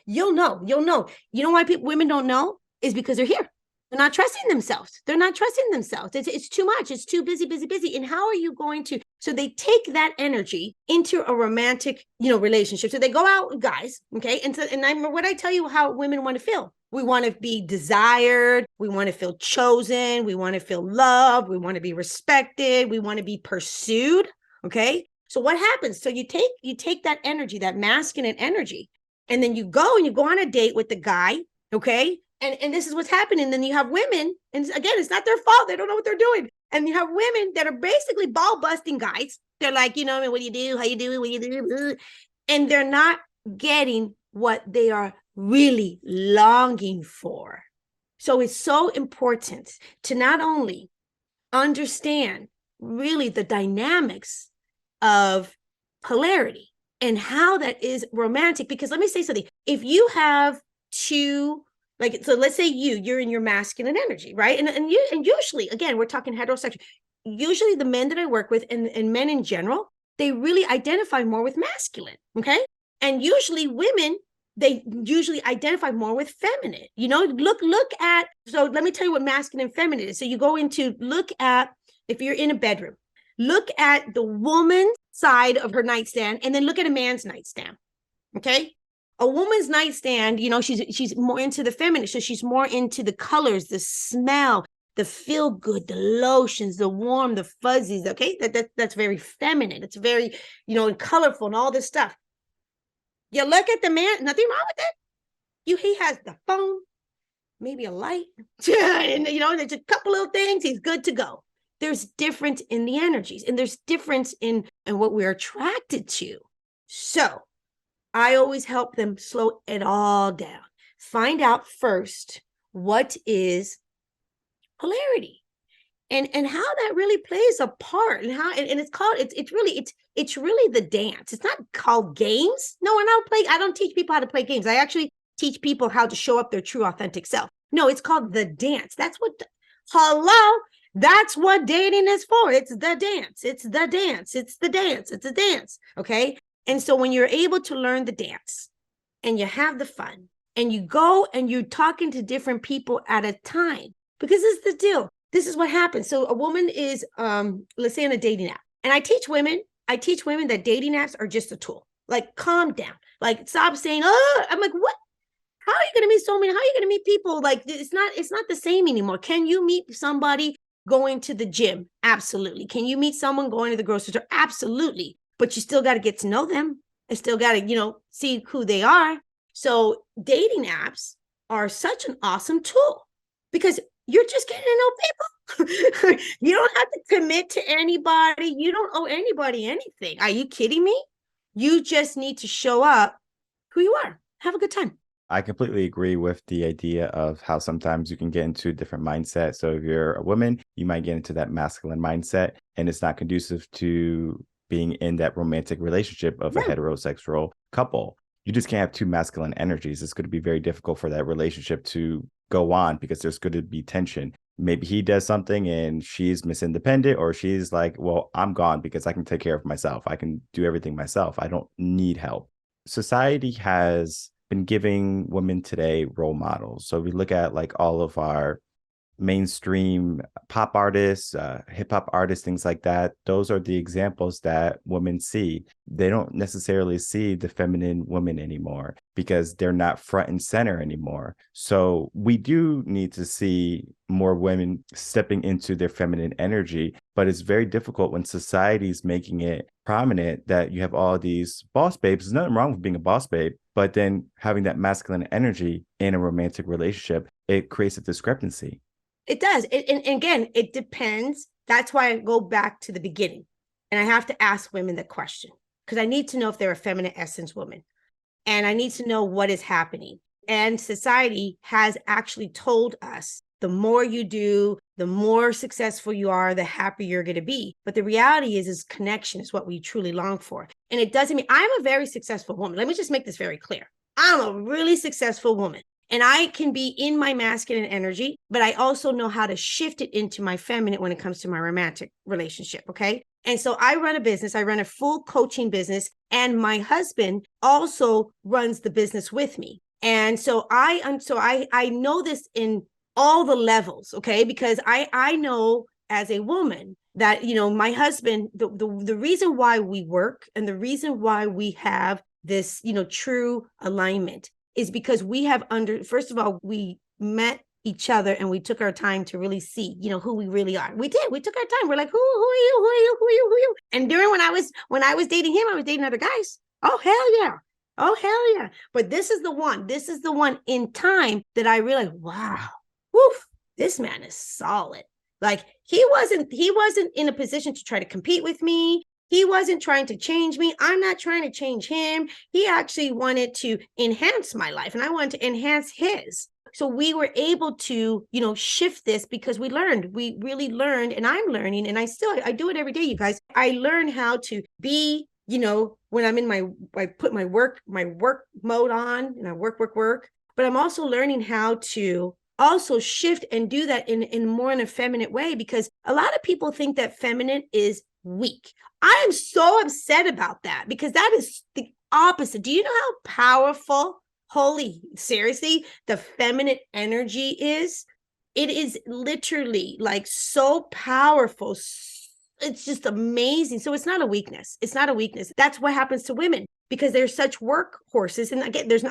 you'll know. You know why women don't know? Is because they're here. They're not trusting themselves. It's too much. It's too busy. And how are you going to? So they take that energy into a romantic, relationship. So they go out with guys, okay? What I tell you how women want to feel. We want to be desired. We want to feel chosen. We want to feel loved. We want to be respected. We want to be pursued, okay? So what happens? So you take that energy, that masculine energy, and then you go on a date with the guy, okay? And this is what's happening. Then you have women, and again, it's not their fault. They don't know what they're doing. And you have women that are basically ball busting guys. They're like, what do you do? How you do? What you do? And they're not getting what they are really longing for. So it's so important to not only understand really the dynamics of polarity and how that is romantic, because let me say something. If you have two, so let's say you're in your masculine energy, right? And usually, again, we're talking heterosexual. Usually the men that I work with and men in general, they really identify more with masculine, okay? And usually women, they usually identify more with feminine. Look at, so let me tell you what masculine and feminine is. So you go look at, if you're in a bedroom, look at the woman's side of her nightstand and then look at a man's nightstand, okay? A woman's nightstand, she's more into the feminine. So she's more into the colors, the smell, the feel good, the lotions, the warm, the fuzzies. Okay. That's very feminine. It's very, and colorful and all this stuff. You look at the man, nothing wrong with it. He has the phone, maybe a light, and there's a couple little things. He's good to go. There's difference in the energies, and there's difference in what we're attracted to. So I always help them slow it all down. Find out first what is polarity and how that really plays a part, and how and it's called it's really the dance. It's not called games. No, I don't teach people how to play games. I actually teach people how to show up their true authentic self. No, it's called the dance. That's what dating is for. It's the dance. It's the dance. It's the dance. It's a dance. Okay. And so when you're able to learn the dance and you have the fun and you go and you're talking to different people at a time, because this is the deal. This is what happens. So a woman is, let's say, on a dating app. And I teach women that dating apps are just a tool. Like, calm down. Like, stop saying, I'm like, what? How are you going to meet so many? How are you going to meet people? Like, it's not the same anymore. Can you meet somebody going to the gym? Absolutely. Can you meet someone going to the grocery store? Absolutely. But you still got to get to know them. And still got to, see who they are. So dating apps are such an awesome tool because you're just getting to know people. You don't have to commit to anybody. You don't owe anybody anything. Are you kidding me? You just need to show up who you are. Have a good time. I completely agree with the idea of how sometimes you can get into a different mindset. So if you're a woman, you might get into that masculine mindset, and it's not conducive to being in that romantic relationship of a heterosexual couple. you just can't have two masculine energies. It's going to be very difficult for that relationship to go on because there's going to be tension. Maybe he does something and she's Miss Independent, or she's like, well, I'm gone because I can take care of myself. I can do everything myself. I don't need help. Society has been giving women today role models. So we look at like all of our mainstream pop artists, hip hop artists, things like that. Those are the examples that women see. They don't necessarily see the feminine woman anymore because they're not front and center anymore. So we do need to see more women stepping into their feminine energy, but it's very difficult when society is making it prominent that you have all these boss babes. There's nothing wrong with being a boss babe, but then having that masculine energy in a romantic relationship, it creates a discrepancy. It does. And again, it depends. That's why I go back to the beginning. And I have to ask women the question because I need to know if they're a feminine essence woman. And I need to know what is happening. And society has actually told us the more you do, the more successful you are, the happier you're going to be. But the reality is connection is what we truly long for. And it doesn't mean I'm a very successful woman. Let me just make this very clear. I'm a really successful woman. And I can be in my masculine energy, but I also know how to shift it into my feminine when it comes to my romantic relationship. Okay. And so I run a business, I run a full coaching business, and my husband also runs the business with me. And so I know this in all the levels. Okay. Because I know as a woman that, you know, my husband, the reason why we work and the reason why we have this, you know, true alignment is because we have first of all, we met each other and we took our time to really see, you know, who we really are. We did. We took our time. We're like, who are you? Who are you? Who are you? Who are you? And during when I was dating him, I was dating other guys. Oh, hell yeah. Oh, hell yeah. But this is the one. This is the one in time that I realized, wow, woof, this man is solid. Like he wasn't in a position to try to compete with me. He wasn't trying to change me. I'm not trying to change him. He actually wanted to enhance my life and I wanted to enhance his. So we were able to, you know, shift this because we really learned, and I'm learning, and I do it every day, you guys. I learn how to be, you know, when I'm in I put my work mode on and I work, but I'm also learning how to also shift and do that in more in a feminine way, because a lot of people think that feminine is weak. I am so upset about that because that is the opposite. Do you know how powerful, seriously, the feminine energy is? It is literally like so powerful. It's just amazing. So it's not a weakness. It's not a weakness. That's what happens to women because they're such workhorses. And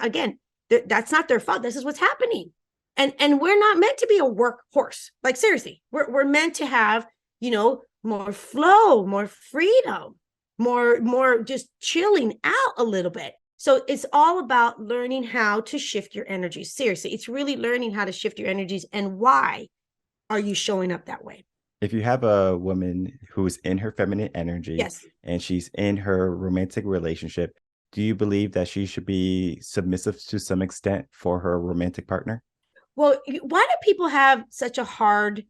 again, that's not their fault. This is what's happening. And we're not meant to be a workhorse. Like seriously, we're meant to have, you know, more flow, more freedom, more just chilling out a little bit. So it's all about learning how to shift your energies. Seriously, it's really learning how to shift your energies and why are you showing up that way? If you have a woman who is in her feminine energy, yes, and she's in her romantic relationship, do you believe that she should be submissive to some extent for her romantic partner? Well, why do people have such a hard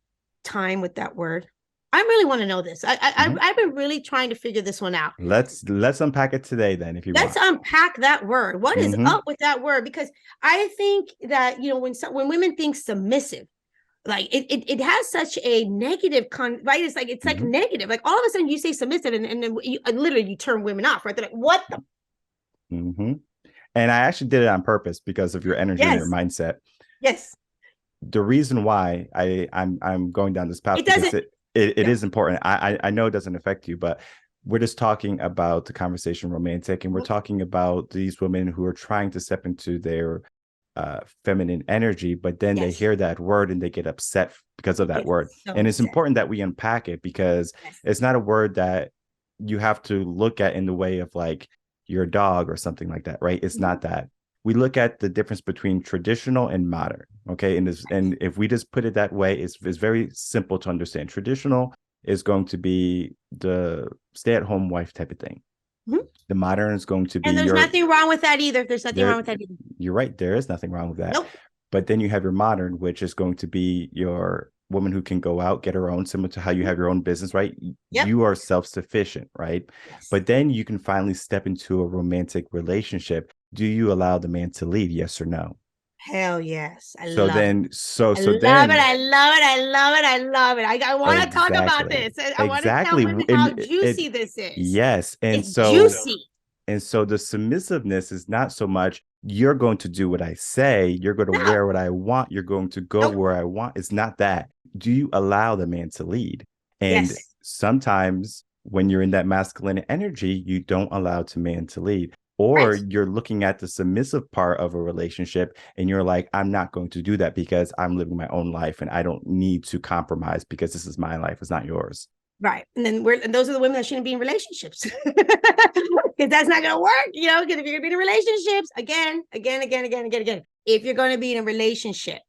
time with that word? I really want to know this. I've been really trying to figure this one out. Let's unpack it today then, if you want. Let's unpack that word. What is up with that word? Because I think that, you know, when women think submissive, like it has such a negative right? It's like negative. Like all of a sudden you say submissive and then you turn women off, right? They're like, what the? And I actually did it on purpose because of your energy and your mindset. Yes. The reason why I'm going down this path because it is important. I know it doesn't affect you, but we're just talking about the conversation romantic, and we're talking about these women who are trying to step into their feminine energy, but then they hear that word and they get upset because of that word. So and it's important that we unpack it because it's not a word that you have to look at in the way of like your dog or something like that, right? It's not that. We look at the difference between traditional and modern, okay? And if we just put it that way, it's very simple to understand. Traditional is going to be the stay-at-home wife type of thing. The modern is going to be, and there's nothing wrong with that either. There's nothing wrong with that either. You're right. There is nothing wrong with that. Nope. But then you have your modern, which is going to be your woman who can go out, get her own, similar to how you have your own business, right? Yep. You are self-sufficient, right? Yes. But then you can finally step into a romantic relationship. do you allow the man to lead? Yes or no? Hell yes. I So love it. then, so I so love it. then, I love it. I love it. I love it. I want to talk about exactly, this. I want to tell exactly, women how and juicy this is. yes, It's juicy. and so the submissiveness is not so much you're going to do what I say, you're going to No, wear what I want, you're going to go nope. where I want. It's not that. Do you allow the man to lead? And Yes. sometimes when you're in that masculine energy, you don't allow the man to lead. Or Right. you're looking at the submissive part of a relationship and you're like, I'm not going to do that because I'm living my own life and I don't need to compromise because this is my life, it's not yours. Right. And then those are the women that shouldn't be in relationships. Because that's not gonna work, because if you're gonna be in relationships, again, if you're gonna be in a relationship,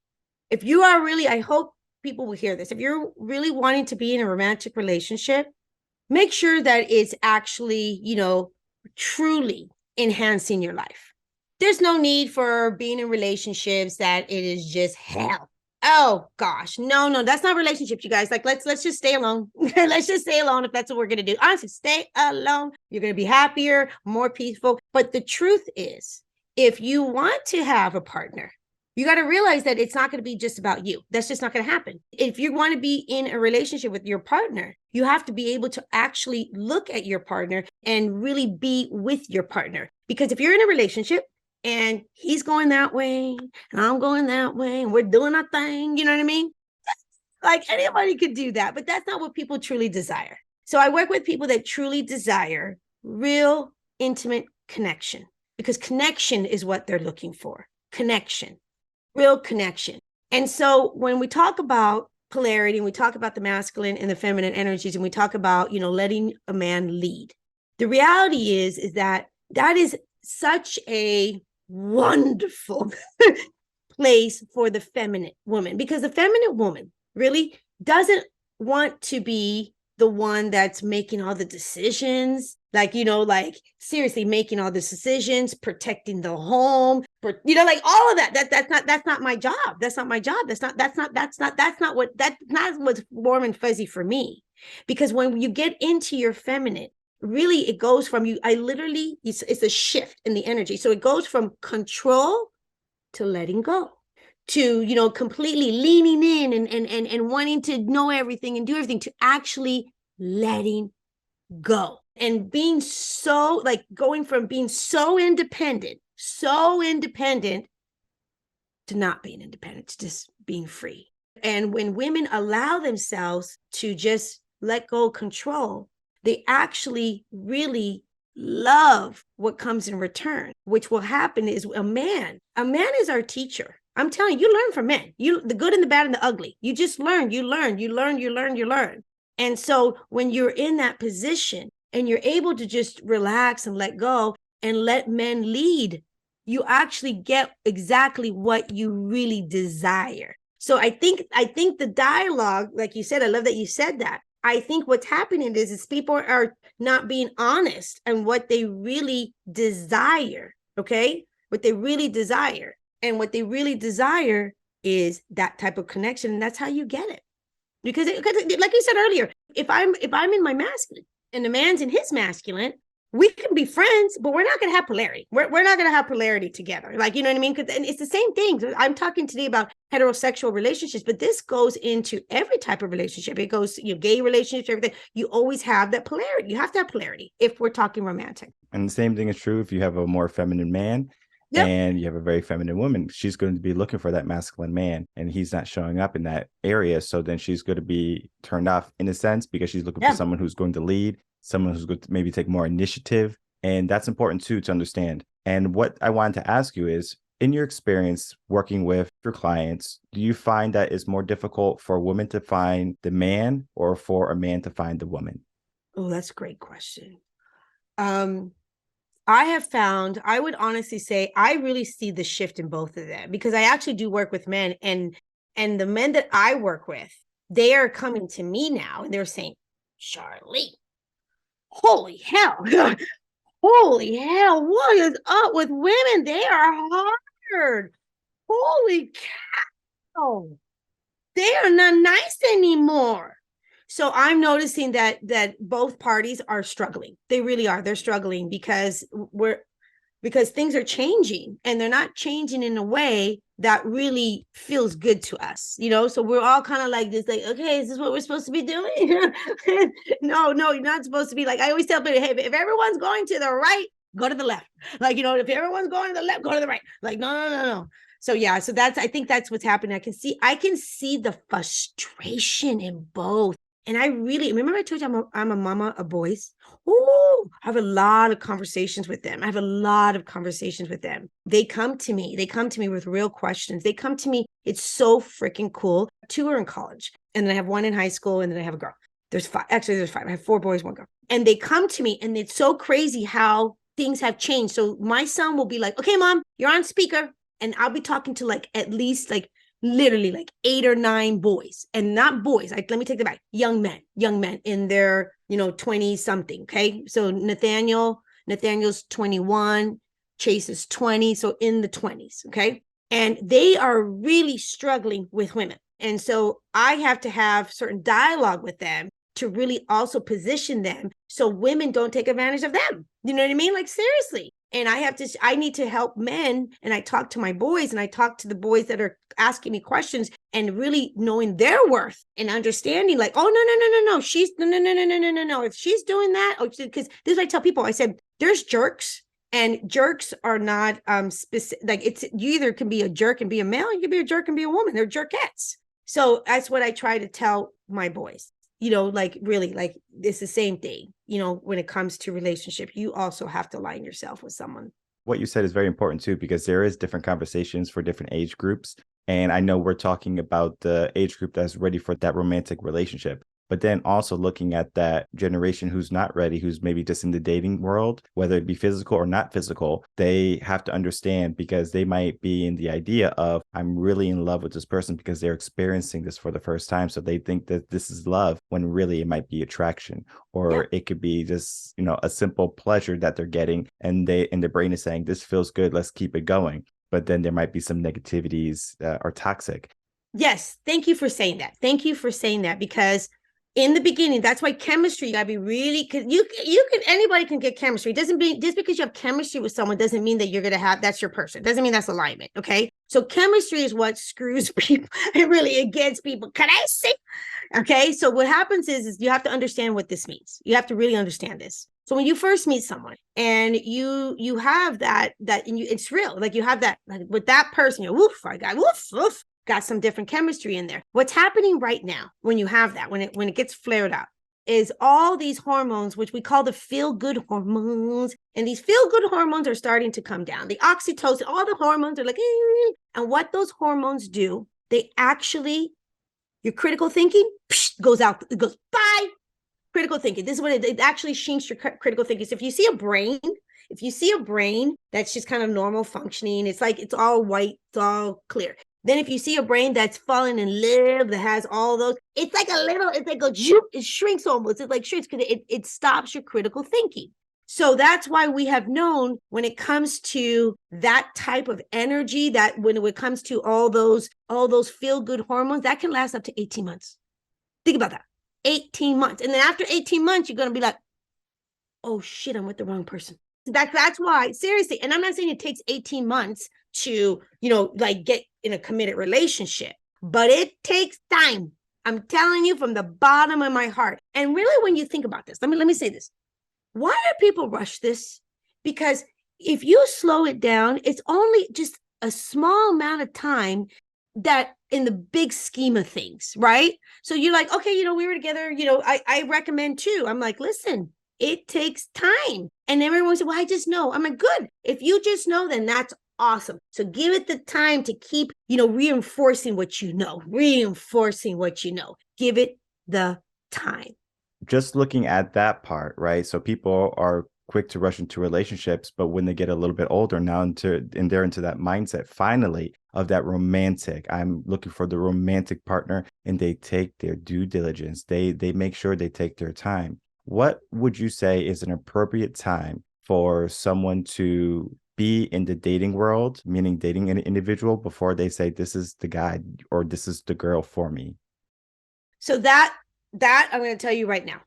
if you are really, I hope people will hear this. If you're really wanting to be in a romantic relationship, make sure that it's actually, truly enhancing your life. There's no need for being in relationships that it is just hell. Oh gosh, no, that's not relationships, you guys. Like, let's just stay alone. Let's just stay alone if that's what we're gonna do. Honestly, stay alone. You're gonna be happier, more peaceful. But the truth is, if you want to have a partner, you got to realize that it's not going to be just about you. That's just not going to happen. If you want to be in a relationship with your partner, you have to be able to actually look at your partner and really be with your partner. Because if you're in a relationship and he's going that way and I'm going that way and we're doing our thing, you know what I mean? Like, anybody could do that, but that's not what people truly desire. So I work with people that truly desire real intimate connection, because connection is what they're looking for. Connection. Real connection. And so when we talk about polarity and we talk about the masculine and the feminine energies and we talk about, letting a man lead, the reality is that is such a wonderful place for the feminine woman, because the feminine woman really doesn't want to be the one that's making all the decisions, like seriously making all the decisions, protecting the home, like all of that. That's not my job. That's not my job. That's not what's warm and fuzzy for me. Because when you get into your feminine, really it goes from it's a shift in the energy. So it goes from control to letting go, to completely leaning in and wanting to know everything and do everything, to actually letting go, and being so, like, going from being so independent to not being independent, to just being free. And when women allow themselves to just let go control, they actually really love what comes in return. Which will happen is a man is our teacher. I'm telling you, you learn from men. The good and the bad and the ugly. You just learn. And so when you're in that position and you're able to just relax and let go and let men lead, you actually get exactly what you really desire. So I think the dialogue, like you said, I love that you said that. I think what's happening is people are not being honest and what they really desire. Okay. What they really desire. And what they really desire is that type of connection. And that's how you get it. Because like you said earlier, if I'm in my masculine and the man's in his masculine, we can be friends, but we're not going to have polarity. We're not going to have polarity together. Like, you know what I mean? And it's the same thing. I'm talking today about heterosexual relationships, but this goes into every type of relationship. It goes, gay relationships, everything. You always have that polarity. You have to have polarity if we're talking romantic. And the same thing is true if you have a more feminine man. Yep. And you have a very feminine woman. She's going to be looking for that masculine man, and he's not showing up in that area. So then she's going to be turned off in a sense, because she's looking for someone who's going to lead, someone who's going to maybe take more initiative. And that's important too, to understand. And what I wanted to ask you is, in your experience working with your clients, do you find that it's more difficult for a woman to find the man or for a man to find the woman? Oh, that's a great question. I have found, I would honestly say, I really see the shift in both of them, because I actually do work with men, and the men that I work with, they are coming to me now and they're saying, Charlene, holy hell, what is up with women? They are hard. Holy cow. They are not nice anymore. So I'm noticing that both parties are struggling. They really are. They're struggling because because things are changing and they're not changing in a way that really feels good to us, so we're all kind of like this, like, okay, is this what we're supposed to be doing? No, you're not supposed to be. Like, I always tell people, hey, if everyone's going to the right, go to the left. Like, if everyone's going to the left, go to the right. Like, no. So yeah, so I think that's what's happening. I can see the frustration in both. And I really remember I told you I'm a mama of boys. Oh, I have a lot of conversations with them. They come to me with real questions. They come to me. It's so freaking cool. 2 are in college, and then I have 1 in high school, and then I have a girl. There's 5. Actually, there's 5. I have 4 boys, 1 girl. And they come to me, and it's so crazy how things have changed. So my son will be like, okay, mom, you're on speaker. And I'll be talking to like at least like literally like 8 or 9 boys, and not boys. Like, let me take that back. Young men in their, 20 something. Okay. So Nathaniel's 21, Chase is 20. So in the 20s. Okay. And they are really struggling with women. And so I have to have certain dialogue with them to really also position them so women don't take advantage of them. You know what I mean? Like, seriously. And I need to help men. And I talk to my boys, and I talk to the boys that are asking me questions, and really knowing their worth and understanding, like, oh, no. She's no. If she's doing that, because this is what I tell people. I said, there's jerks, and jerks are not specific. Like, you either can be a jerk and be a male, you can be a jerk and be a woman. They're jerkettes. So that's what I try to tell my boys. Like, really, like, it's the same thing, when it comes to relationship, you also have to align yourself with someone. What you said is very important too, because there is different conversations for different age groups. And I know we're talking about the age group that's ready for that romantic relationship. But then also looking at that generation who's not ready, who's maybe just in the dating world, whether it be physical or not physical, they have to understand, because they might be in the idea of, I'm really in love with this person because they're experiencing this for the first time. So they think that this is love, when really it might be attraction, or it could be just, a simple pleasure that they're getting. And their brain is saying, this feels good, let's keep it going. But then there might be some negativities that are toxic. Yes. Thank you for saying that. Because in the beginning, that's why chemistry, you gotta be really, because anybody can get chemistry. It doesn't mean, just because you have chemistry with someone doesn't mean that you're gonna have, that's your person. Doesn't mean that's alignment. Okay. So chemistry is what screws people. It gets people. Can I see? Okay. So what happens is you have to understand what this means. You have to really understand this. So when you first meet someone and you have that and it's real, like, you have that, like, with that person, you're woof. Got some different chemistry in there. What's happening right now when you have that, when it gets flared up, is all these hormones, which we call the feel-good hormones. And these feel-good hormones are starting to come down. The oxytocin, all the hormones are like, and what those hormones do, they actually, your critical thinking goes out, it goes, bye. Critical thinking. This is what it actually shrinks your critical thinking. So if you see a brain that's just kind of normal functioning, it's like, it's all white, it's all clear. Then if you see a brain that's fallen in love, that has all those, it's like it shrinks almost. It like shrinks because it stops your critical thinking. So that's why we have known, when it comes to that type of energy, that when it comes to all those feel-good hormones, that can last up to 18 months. Think about that. 18 months. And then after 18 months, you're going to be like, oh shit, I'm with the wrong person. That's why, seriously. And I'm not saying it takes 18 months to, like, get in a committed relationship, but it takes time. I'm telling you from the bottom of my heart. And really, when you think about this, let me say this. Why do people rush this? Because if you slow it down, it's only just a small amount of time, that in the big scheme of things, right? So you're like, okay, we were together, I recommend 2. I'm like, listen, it takes time. And everyone said, well, I just know. I'm like, good. If you just know, then that's awesome. So give it the time to keep, reinforcing what you know. Give it the time. Just looking at that part, right? So people are quick to rush into relationships, but when they get a little bit older now, they're into that mindset finally of that romantic, I'm looking for the romantic partner, and they take their due diligence. They make sure they take their time. What would you say is an appropriate time for someone to be in the dating world, meaning dating an individual, before they say, this is the guy or this is the girl for me? So that I'm going to tell you right now,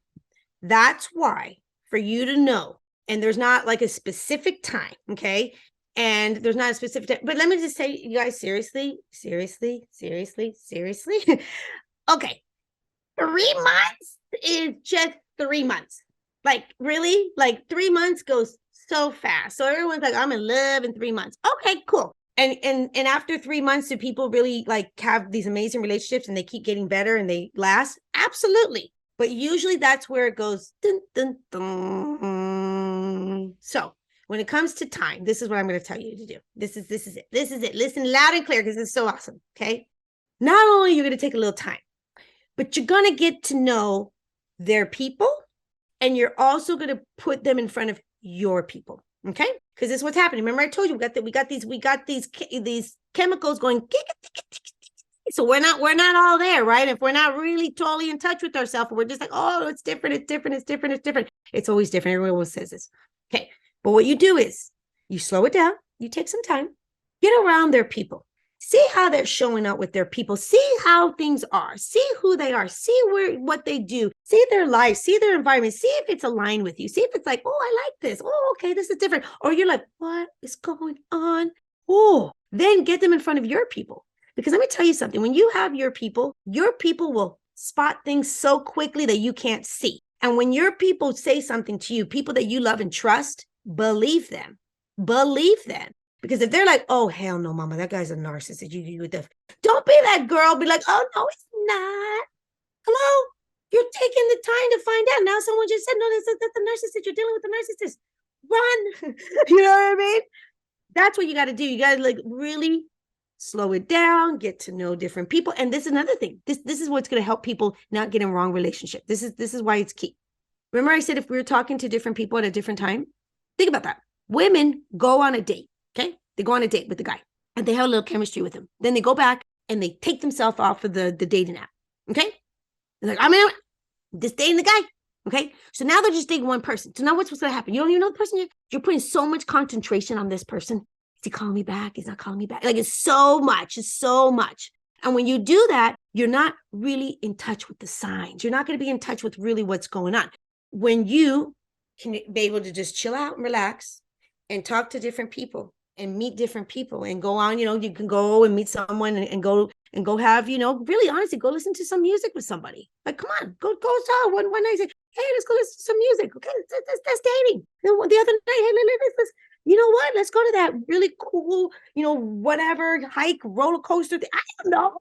that's why, for you to know, and there's not like a specific time, okay? And there's not a specific time. But let me just say, you guys, seriously. Okay, 3 months is just 3 months. Like, really? Like, 3 months goes so fast. So everyone's like, I'm in love in 3 months. Okay, cool. And after 3 months, do people really like have these amazing relationships and they keep getting better and they last? Absolutely. But usually that's where it goes. Dun, dun, dun. So when it comes to time, this is what I'm going to tell you to do. This is it. Listen loud and clear because it's so awesome. Okay. Not only are you going to take a little time, but you're going to get to know their people, and you're also going to put them in front of your people. Okay, because this is what's happening. Remember, I told you we got these chemicals going. So we're not all there, right? If we're not really totally in touch with ourselves, we're just like, oh, it's different. It's always different. Everyone always says this. Okay, but what you do is you slow it down. You take some time, get around their people. See how they're showing up with their people. See how things are. See who they are. See what they do. See their life. See their environment. See if it's aligned with you. See if it's like, oh, I like this. Oh, okay, this is different. Or you're like, what is going on? Oh, then get them in front of your people. Because let me tell you something. When you have your people will spot things so quickly that you can't see. And when your people say something to you, people that you love and trust, believe them. Believe them. Because if they're like, oh, hell no, mama, that guy's a narcissist. You with the, don't be that girl. Be like, oh, no, it's not. Hello? You're taking the time to find out. Now someone just said, no, that's the narcissist. You're dealing with the narcissist. Run. You know what I mean? That's what you got to do. You got to like really slow it down, get to know different people. And this is another thing. This is what's going to help people not get in wrong relationship. This is why it's key. Remember I said if we were talking to different people at a different time? Think about that. Women go on a date. Okay, they go on a date with the guy and they have a little chemistry with him. Then they go back and they take themselves off of the dating app. Okay, they're like, I'm just dating the guy. Okay, so now they're just dating one person. So now what's going to happen? You don't even know the person yet. You're putting so much concentration on this person. Is he calling me back? He's not calling me back. Like it's so much. And when you do that, you're not really in touch with the signs. You're not going to be in touch with really what's going on. When you can be able to just chill out and relax and talk to different people and meet different people and go on, you can go and meet someone and go have, really honestly, go listen to some music with somebody. Like, come on, go talk. One night, say, hey, let's go listen to some music. Okay, that's dating. The other night, hey, let's you know what? Let's go to that really cool, whatever hike, roller coaster. I don't know.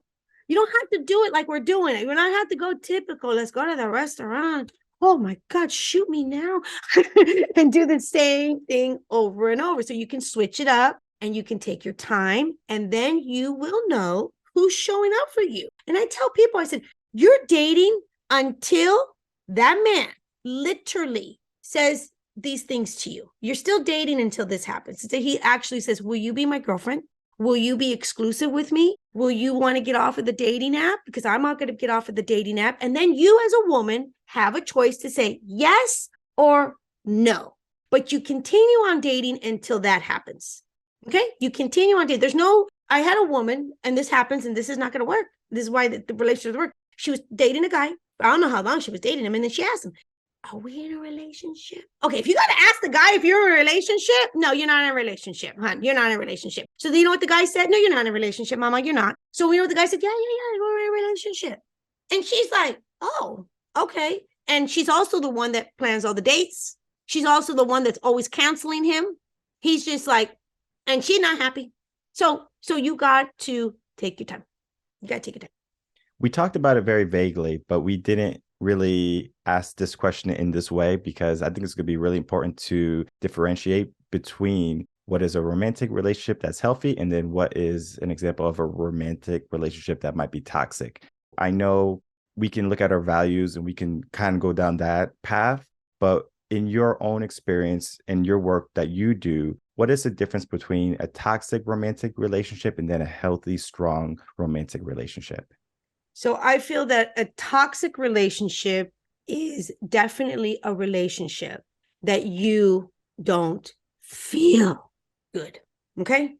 You don't have to do it like we're doing it. You don't have to go typical. Let's go to the restaurant. Oh my God, shoot me now. And do the same thing over and over. So you can switch it up and you can take your time and then you will know who's showing up for you. And I tell people, I said, you're dating until that man literally says these things to you. You're still dating until this happens. So he actually says, will you be my girlfriend? Will you be exclusive with me? Will you want to get off of the dating app? Because I'm not going to get off of the dating app. And then you as a woman have a choice to say yes or no. But you continue on dating until that happens. Okay? You continue on dating. I had a woman, and this happens, and this is not going to work. This is why the relationship work. She was dating a guy. I don't know how long she was dating him. And then she asked him, are we in a relationship? Okay, if you got to ask the guy if you're in a relationship, no, you're not in a relationship, hon. You're not in a relationship. So you know what the guy said? No, you're not in a relationship, mama. You're not. So we know what the guy said? Yeah, we're in a relationship. And she's like, oh, okay. And she's also the one that plans all the dates. She's also the one that's always canceling him. He's just like, and she's not happy. So you got to take your time. You got to take your time. We talked about it very vaguely, but we didn't really ask this question in this way because I think it's going to be really important to differentiate between what is a romantic relationship that's healthy and then what is an example of a romantic relationship that might be toxic. I know we can look at our values and we can kind of go down that path, but in your own experience and your work that you do, what is the difference between a toxic romantic relationship and then a healthy, strong romantic relationship? So I feel that a toxic relationship is definitely a relationship that you don't feel good, okay?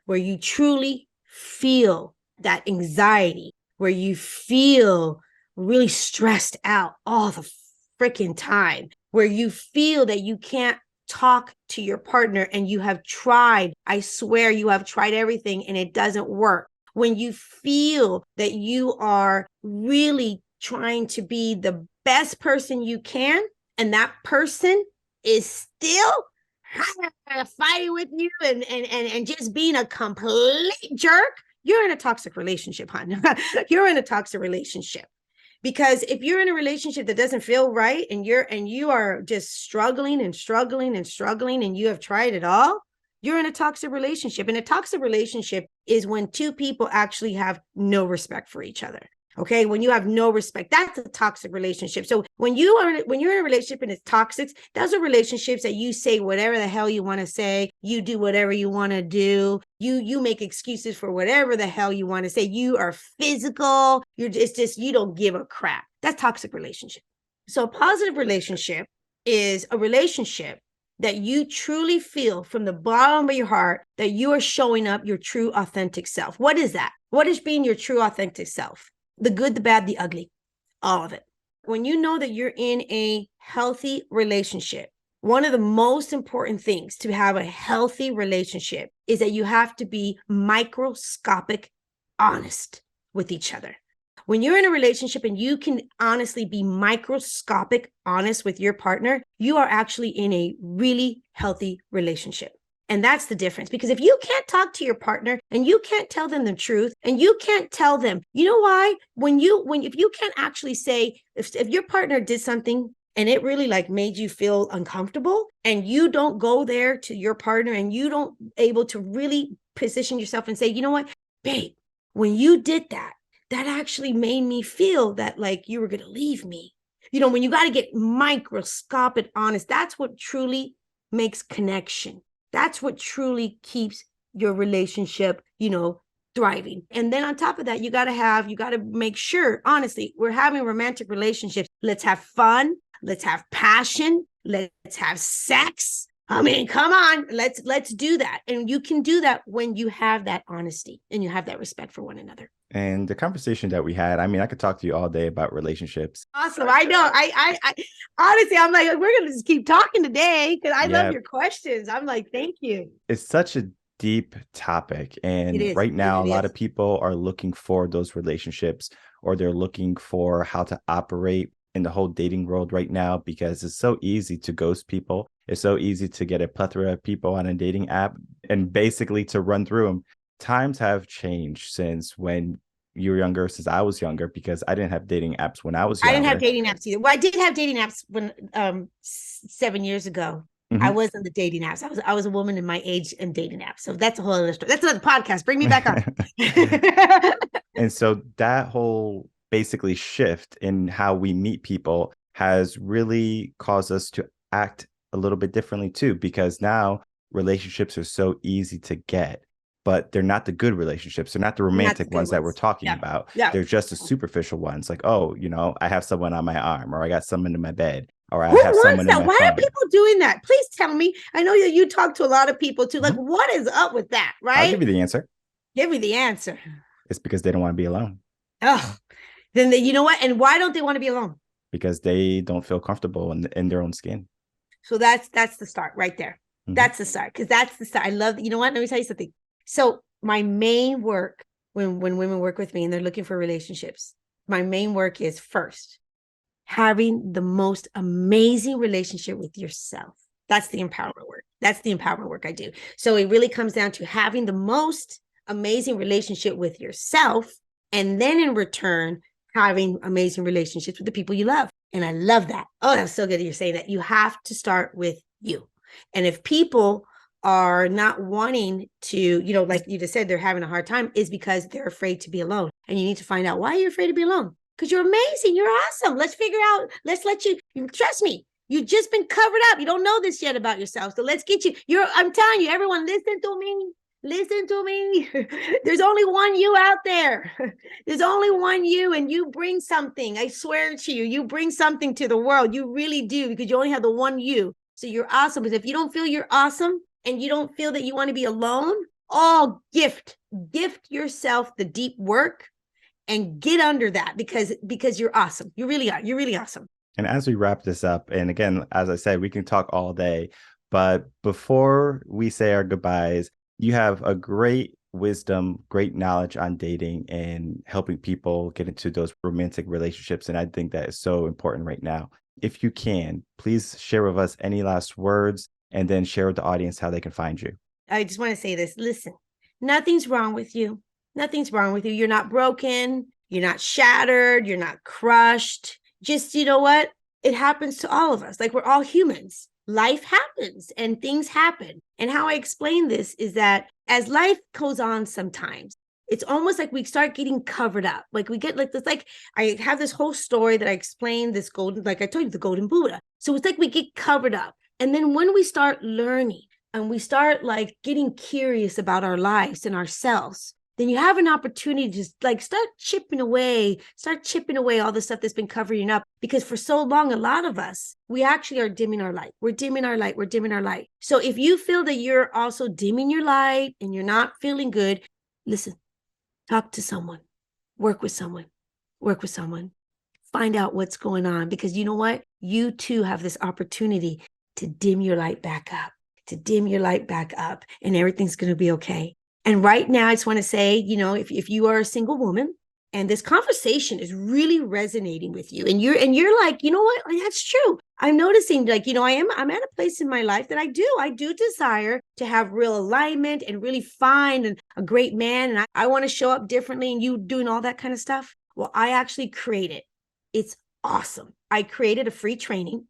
Where you truly feel that anxiety, where you feel really stressed out all the freaking time, where you feel that you can't talk to your partner and you have tried, I swear you have tried everything and it doesn't work, when you feel that you are really trying to be the best person you can, and that person is still fighting with you and just being a complete jerk, you're in a toxic relationship, hon. You're in a toxic relationship. Because if you're in a relationship that doesn't feel right and you are just struggling and struggling and struggling and you have tried it all, you're in a toxic relationship. And a toxic relationship is when two people actually have no respect for each other. Okay, when you have no respect, that's a toxic relationship. So when you're in a relationship and it's toxic, those are relationships that you say whatever the hell you want to say, you do whatever you want to do, you make excuses for whatever the hell you want to say. You are physical. It's just you don't give a crap. That's toxic relationship. So a positive relationship is a relationship that you truly feel from the bottom of your heart that you are showing up your true, authentic self. What is that? What is being your true, authentic self? The good, the bad, the ugly, all of it. When you know that you're in a healthy relationship, one of the most important things to have a healthy relationship is that you have to be microscopic honest with each other. When you're in a relationship and you can honestly be microscopic honest with your partner, you are actually in a really healthy relationship. And that's the difference. Because if you can't talk to your partner and you can't tell them the truth and you can't tell them, you know why? If you can't actually say, if your partner did something and it really like made you feel uncomfortable and you don't go there to your partner and you don't able to really position yourself and say, you know what, babe, when you did that, that actually made me feel that like you were going to leave me. You know, when you got to get microscopic honest, that's what truly makes connection. That's what truly keeps your relationship, thriving. And then on top of that, you got to make sure, honestly, we're having romantic relationships. Let's have fun. Let's have passion. Let's have sex. I mean, come on, let's do that. And you can do that when you have that honesty and you have that respect for one another. And the conversation that we had, I mean, I could talk to you all day about relationships. Awesome. I know. I honestly, I'm like, we're going to just keep talking today because I love your questions. I'm like, thank you. It's such a deep topic. And right now, a lot of people are looking for those relationships, or they're looking for how to operate in the whole dating world right now, because it's so easy to ghost people. It's so easy to get a plethora of people on a dating app and basically to run through them. Times have changed since when you were younger, since I was younger, because I didn't have dating apps when I was younger. I didn't have dating apps either. Well, I did have dating apps when 7 years ago. Mm-hmm. I was on the dating apps. I was a woman in my age and dating apps. So that's a whole other story. That's another podcast. Bring me back on. And so that whole basically shift in how we meet people has really caused us to act a little bit differently too, because now relationships are so easy to get. But they're not the good relationships. They're not the romantic ones that we're talking about. Yeah. They're just the superficial ones. Like, oh, I have someone on my arm, or I got someone in my bed, or I have someone in my Why are people doing that? Please tell me. I know that you talk to a lot of people too. Like, what is up with that, right? I'll give you the answer. Give me the answer. It's because they don't want to be alone. Oh, then you know what? And why don't they want to be alone? Because they don't feel comfortable in their own skin. So that's the start right there. Mm-hmm. That's the start. Because that's the start. I love, you know what? Let me tell you something. So my main work when women work with me and they're looking for relationships, my main work is first having the most amazing relationship with yourself. That's the empowerment work. That's the empowerment work I do. So it really comes down to having the most amazing relationship with yourself, and then in return, having amazing relationships with the people you love. And I love that. Oh, that's so good that you're saying that. You have to start with you. And if people are not wanting to, like you just said, they're having a hard time, is because they're afraid to be alone. And you need to find out why you're afraid to be alone. Because you're amazing. You're awesome. Let's figure out, let's let you, trust me, you've just been covered up. You don't know this yet about yourself. So let's get you, I'm telling you, everyone, listen to me. Listen to me. There's only one you out there. There's only one you, and you bring something. I swear to you, you bring something to the world. You really do, because you only have the one you. So you're awesome. Because if you don't feel you're awesome, and you don't feel that you want to be alone, gift yourself the deep work and get under that, because you're awesome. You really are. You're really awesome. And as we wrap this up, and again, as I said, we can talk all day, But before we say our goodbyes, you have a great wisdom, great knowledge on dating and helping people get into those romantic relationships. And I think that is so important right now. If you can, please share with us any last words and then share with the audience how they can find you. I just want to say this. Listen, nothing's wrong with you. Nothing's wrong with you. You're not broken. You're not shattered. You're not crushed. Just, you know what? It happens to all of us. Like, we're all humans. Life happens and things happen. And how I explain this is that as life goes on sometimes, it's almost like we start getting covered up. Like we get like this, like I have this whole story that I explained, this golden, like I told you, the golden Buddha. So it's like we get covered up. And then when we start learning and we start like getting curious about our lives and ourselves, then you have an opportunity to like start chipping away all the stuff that's been covering up. Because for so long, a lot of us, we actually are dimming our light. We're dimming our light. So if you feel that you're also dimming your light and you're not feeling good, listen, talk to someone, work with someone, find out what's going on. Because you know what? You too have this opportunity to dim your light back up, and everything's going to be okay. And right now, I just want to say, you know, if you are a single woman and this conversation is really resonating with you and you're like, you know what, that's true. I'm noticing like, you know, I'm at a place in my life that I do desire to have real alignment and really find a great man. And I want to show up differently and you doing all that kind of stuff. Well, I actually created, it's awesome. I created a free training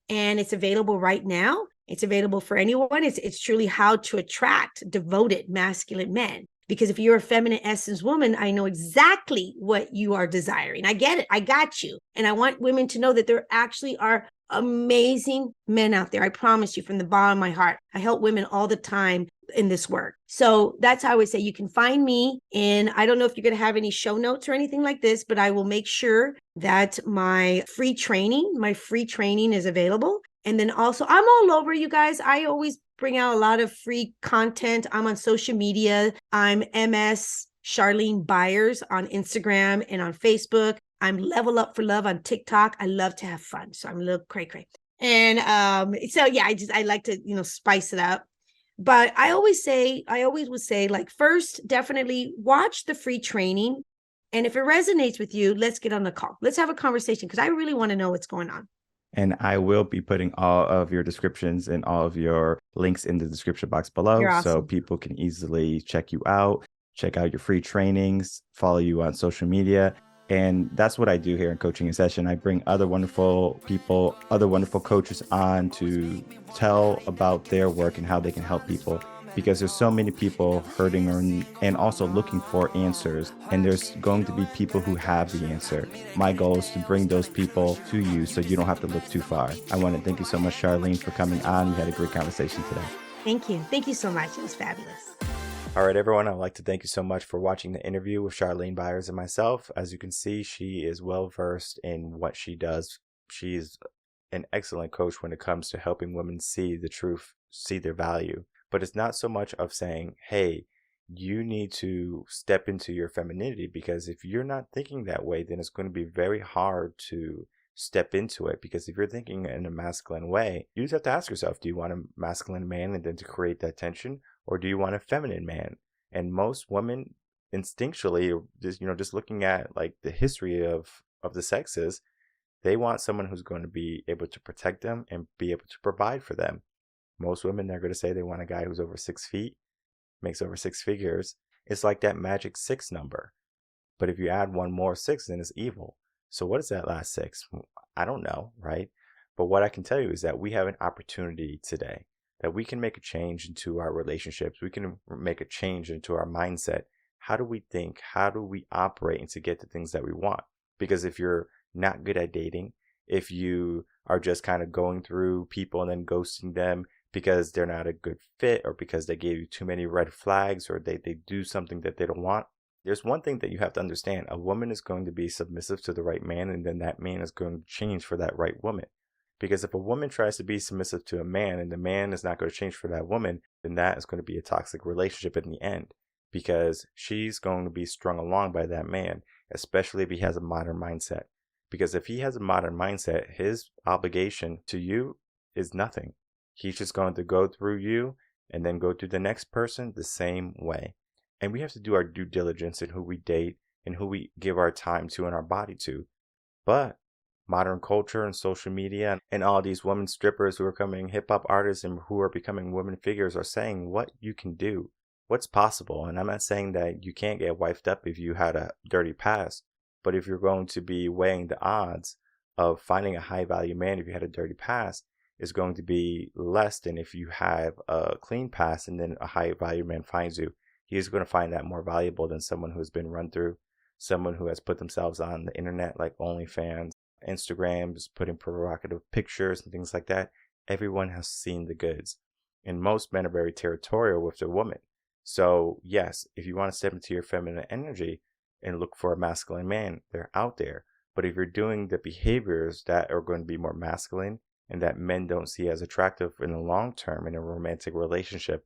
and it's available right now. It's available for anyone. It's truly how to attract devoted masculine men. Because if you're a feminine essence woman, I know exactly what you are desiring. I get it. I got you. And I want women to know that there actually are amazing men out there. I promise you from the bottom of my heart. I help women all the time in this work. So that's how I would say you can find me. And I don't know if you're going to have any show notes or anything like this, but I will make sure that my free training is available. And then also, I'm all over, you guys. I always bring out a lot of free content. I'm on social media. I'm MS Charlene Byars on Instagram and on Facebook. I'm Level Up for Love on TikTok. I love to have fun. So I'm a little cray-cray. And so, yeah, I like to, you know, spice it up. But I always would say, like, first, definitely watch the free training. And if it resonates with you, let's get on the call. Let's have a conversation because I really want to know what's going on. And I will be putting all of your descriptions and all of your links in the description box below. You're awesome. So people can easily check you out, check out your free trainings, follow you on social media. And that's what I do here in Coaching in Session. I bring other wonderful people, other wonderful coaches on to tell about their work and how they can help people. Because there's so many people hurting and also looking for answers. And there's going to be people who have the answer. My goal is to bring those people to you so you don't have to look too far. I want to thank you so much, Charlene, for coming on. We had a great conversation today. Thank you. Thank you so much. It was fabulous. All right, everyone. I'd like to thank you so much for watching the interview with Charlene Byars and myself. As you can see, she is well versed in what she does. She's an excellent coach when it comes to helping women see the truth, see their value. But it's not so much of saying, hey, you need to step into your femininity, because if you're not thinking that way, then it's going to be very hard to step into it. Because if you're thinking in a masculine way, you just have to ask yourself, do you want a masculine man and then to create that tension, or do you want a feminine man? And most women instinctually, just looking at like the history of the sexes, they want someone who's going to be able to protect them and be able to provide for them. Most women are going to say they want a guy who's over 6 feet, makes over 6 figures. It's like that magic 6 number. But if you add one more 6, then it's evil. So what is that last 6? I don't know, right? But what I can tell you is that we have an opportunity today that we can make a change into our relationships. We can make a change into our mindset. How do we think? How do we operate and to get the things that we want? Because if you're not good at dating, if you are just kind of going through people and then ghosting them because they're not a good fit, or because they gave you too many red flags, or they do something that they don't want, there's one thing that you have to understand. A woman is going to be submissive to the right man, and then that man is going to change for that right woman. Because if a woman tries to be submissive to a man and the man is not going to change for that woman, then that is going to be a toxic relationship in the end, because she's going to be strung along by that man, especially if he has a modern mindset. Because if he has a modern mindset, his obligation to you is nothing. He's just going to go through you and then go through the next person the same way. And we have to do our due diligence in who we date and who we give our time to and our body to. But modern culture and social media and all these women strippers who are becoming hip hop artists and who are becoming women figures are saying what you can do, what's possible. And I'm not saying that you can't get wifed up if you had a dirty past, but if you're going to be weighing the odds of finding a high value man if you had a dirty past, is going to be less than if you have a clean past and then a high value man finds you. He's going to find that more valuable than someone who's been run through, someone who has put themselves on the internet like OnlyFans, Instagrams, putting provocative pictures and things like that. Everyone has seen the goods. And most men are very territorial with their woman. So yes, if you want to step into your feminine energy and look for a masculine man, they're out there. But if you're doing the behaviors that are going to be more masculine and that men don't see as attractive in the long term in a romantic relationship,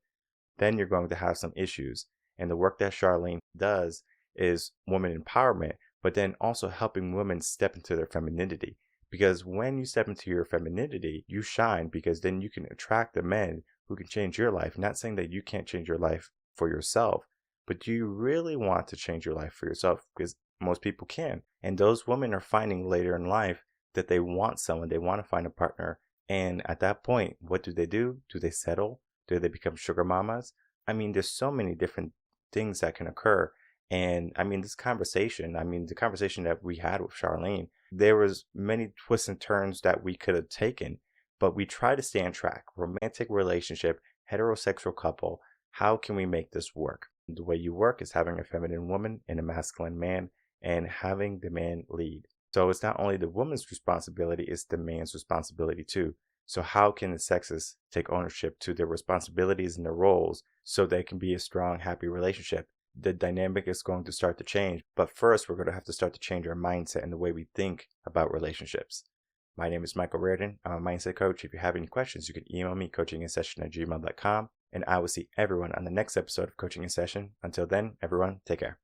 then you're going to have some issues. And the work that Charlene does is woman empowerment, but then also helping women step into their femininity. Because when you step into your femininity, you shine, because then you can attract the men who can change your life. Not saying that you can't change your life for yourself, but do you really want to change your life for yourself? Because most people can. And those women are finding later in life that they want someone, they want to find a partner. And at that point, what do? Do they settle? Do they become sugar mamas? I mean, there's so many different things that can occur. And I mean, the conversation that we had with Charlene, there was many twists and turns that we could have taken, but we try to stay on track. Romantic relationship, heterosexual couple, how can we make this work? The way you work is having a feminine woman and a masculine man and having the man lead. So it's not only the woman's responsibility, it's the man's responsibility too. So how can the sexes take ownership to their responsibilities and their roles so they can be a strong, happy relationship? The dynamic is going to start to change. But first, we're going to have to start to change our mindset and the way we think about relationships. My name is Michael Rearden. I'm a mindset coach. If you have any questions, you can email me, coachinginsession@gmail.com. And I will see everyone on the next episode of Coaching in Session. Until then, everyone, take care.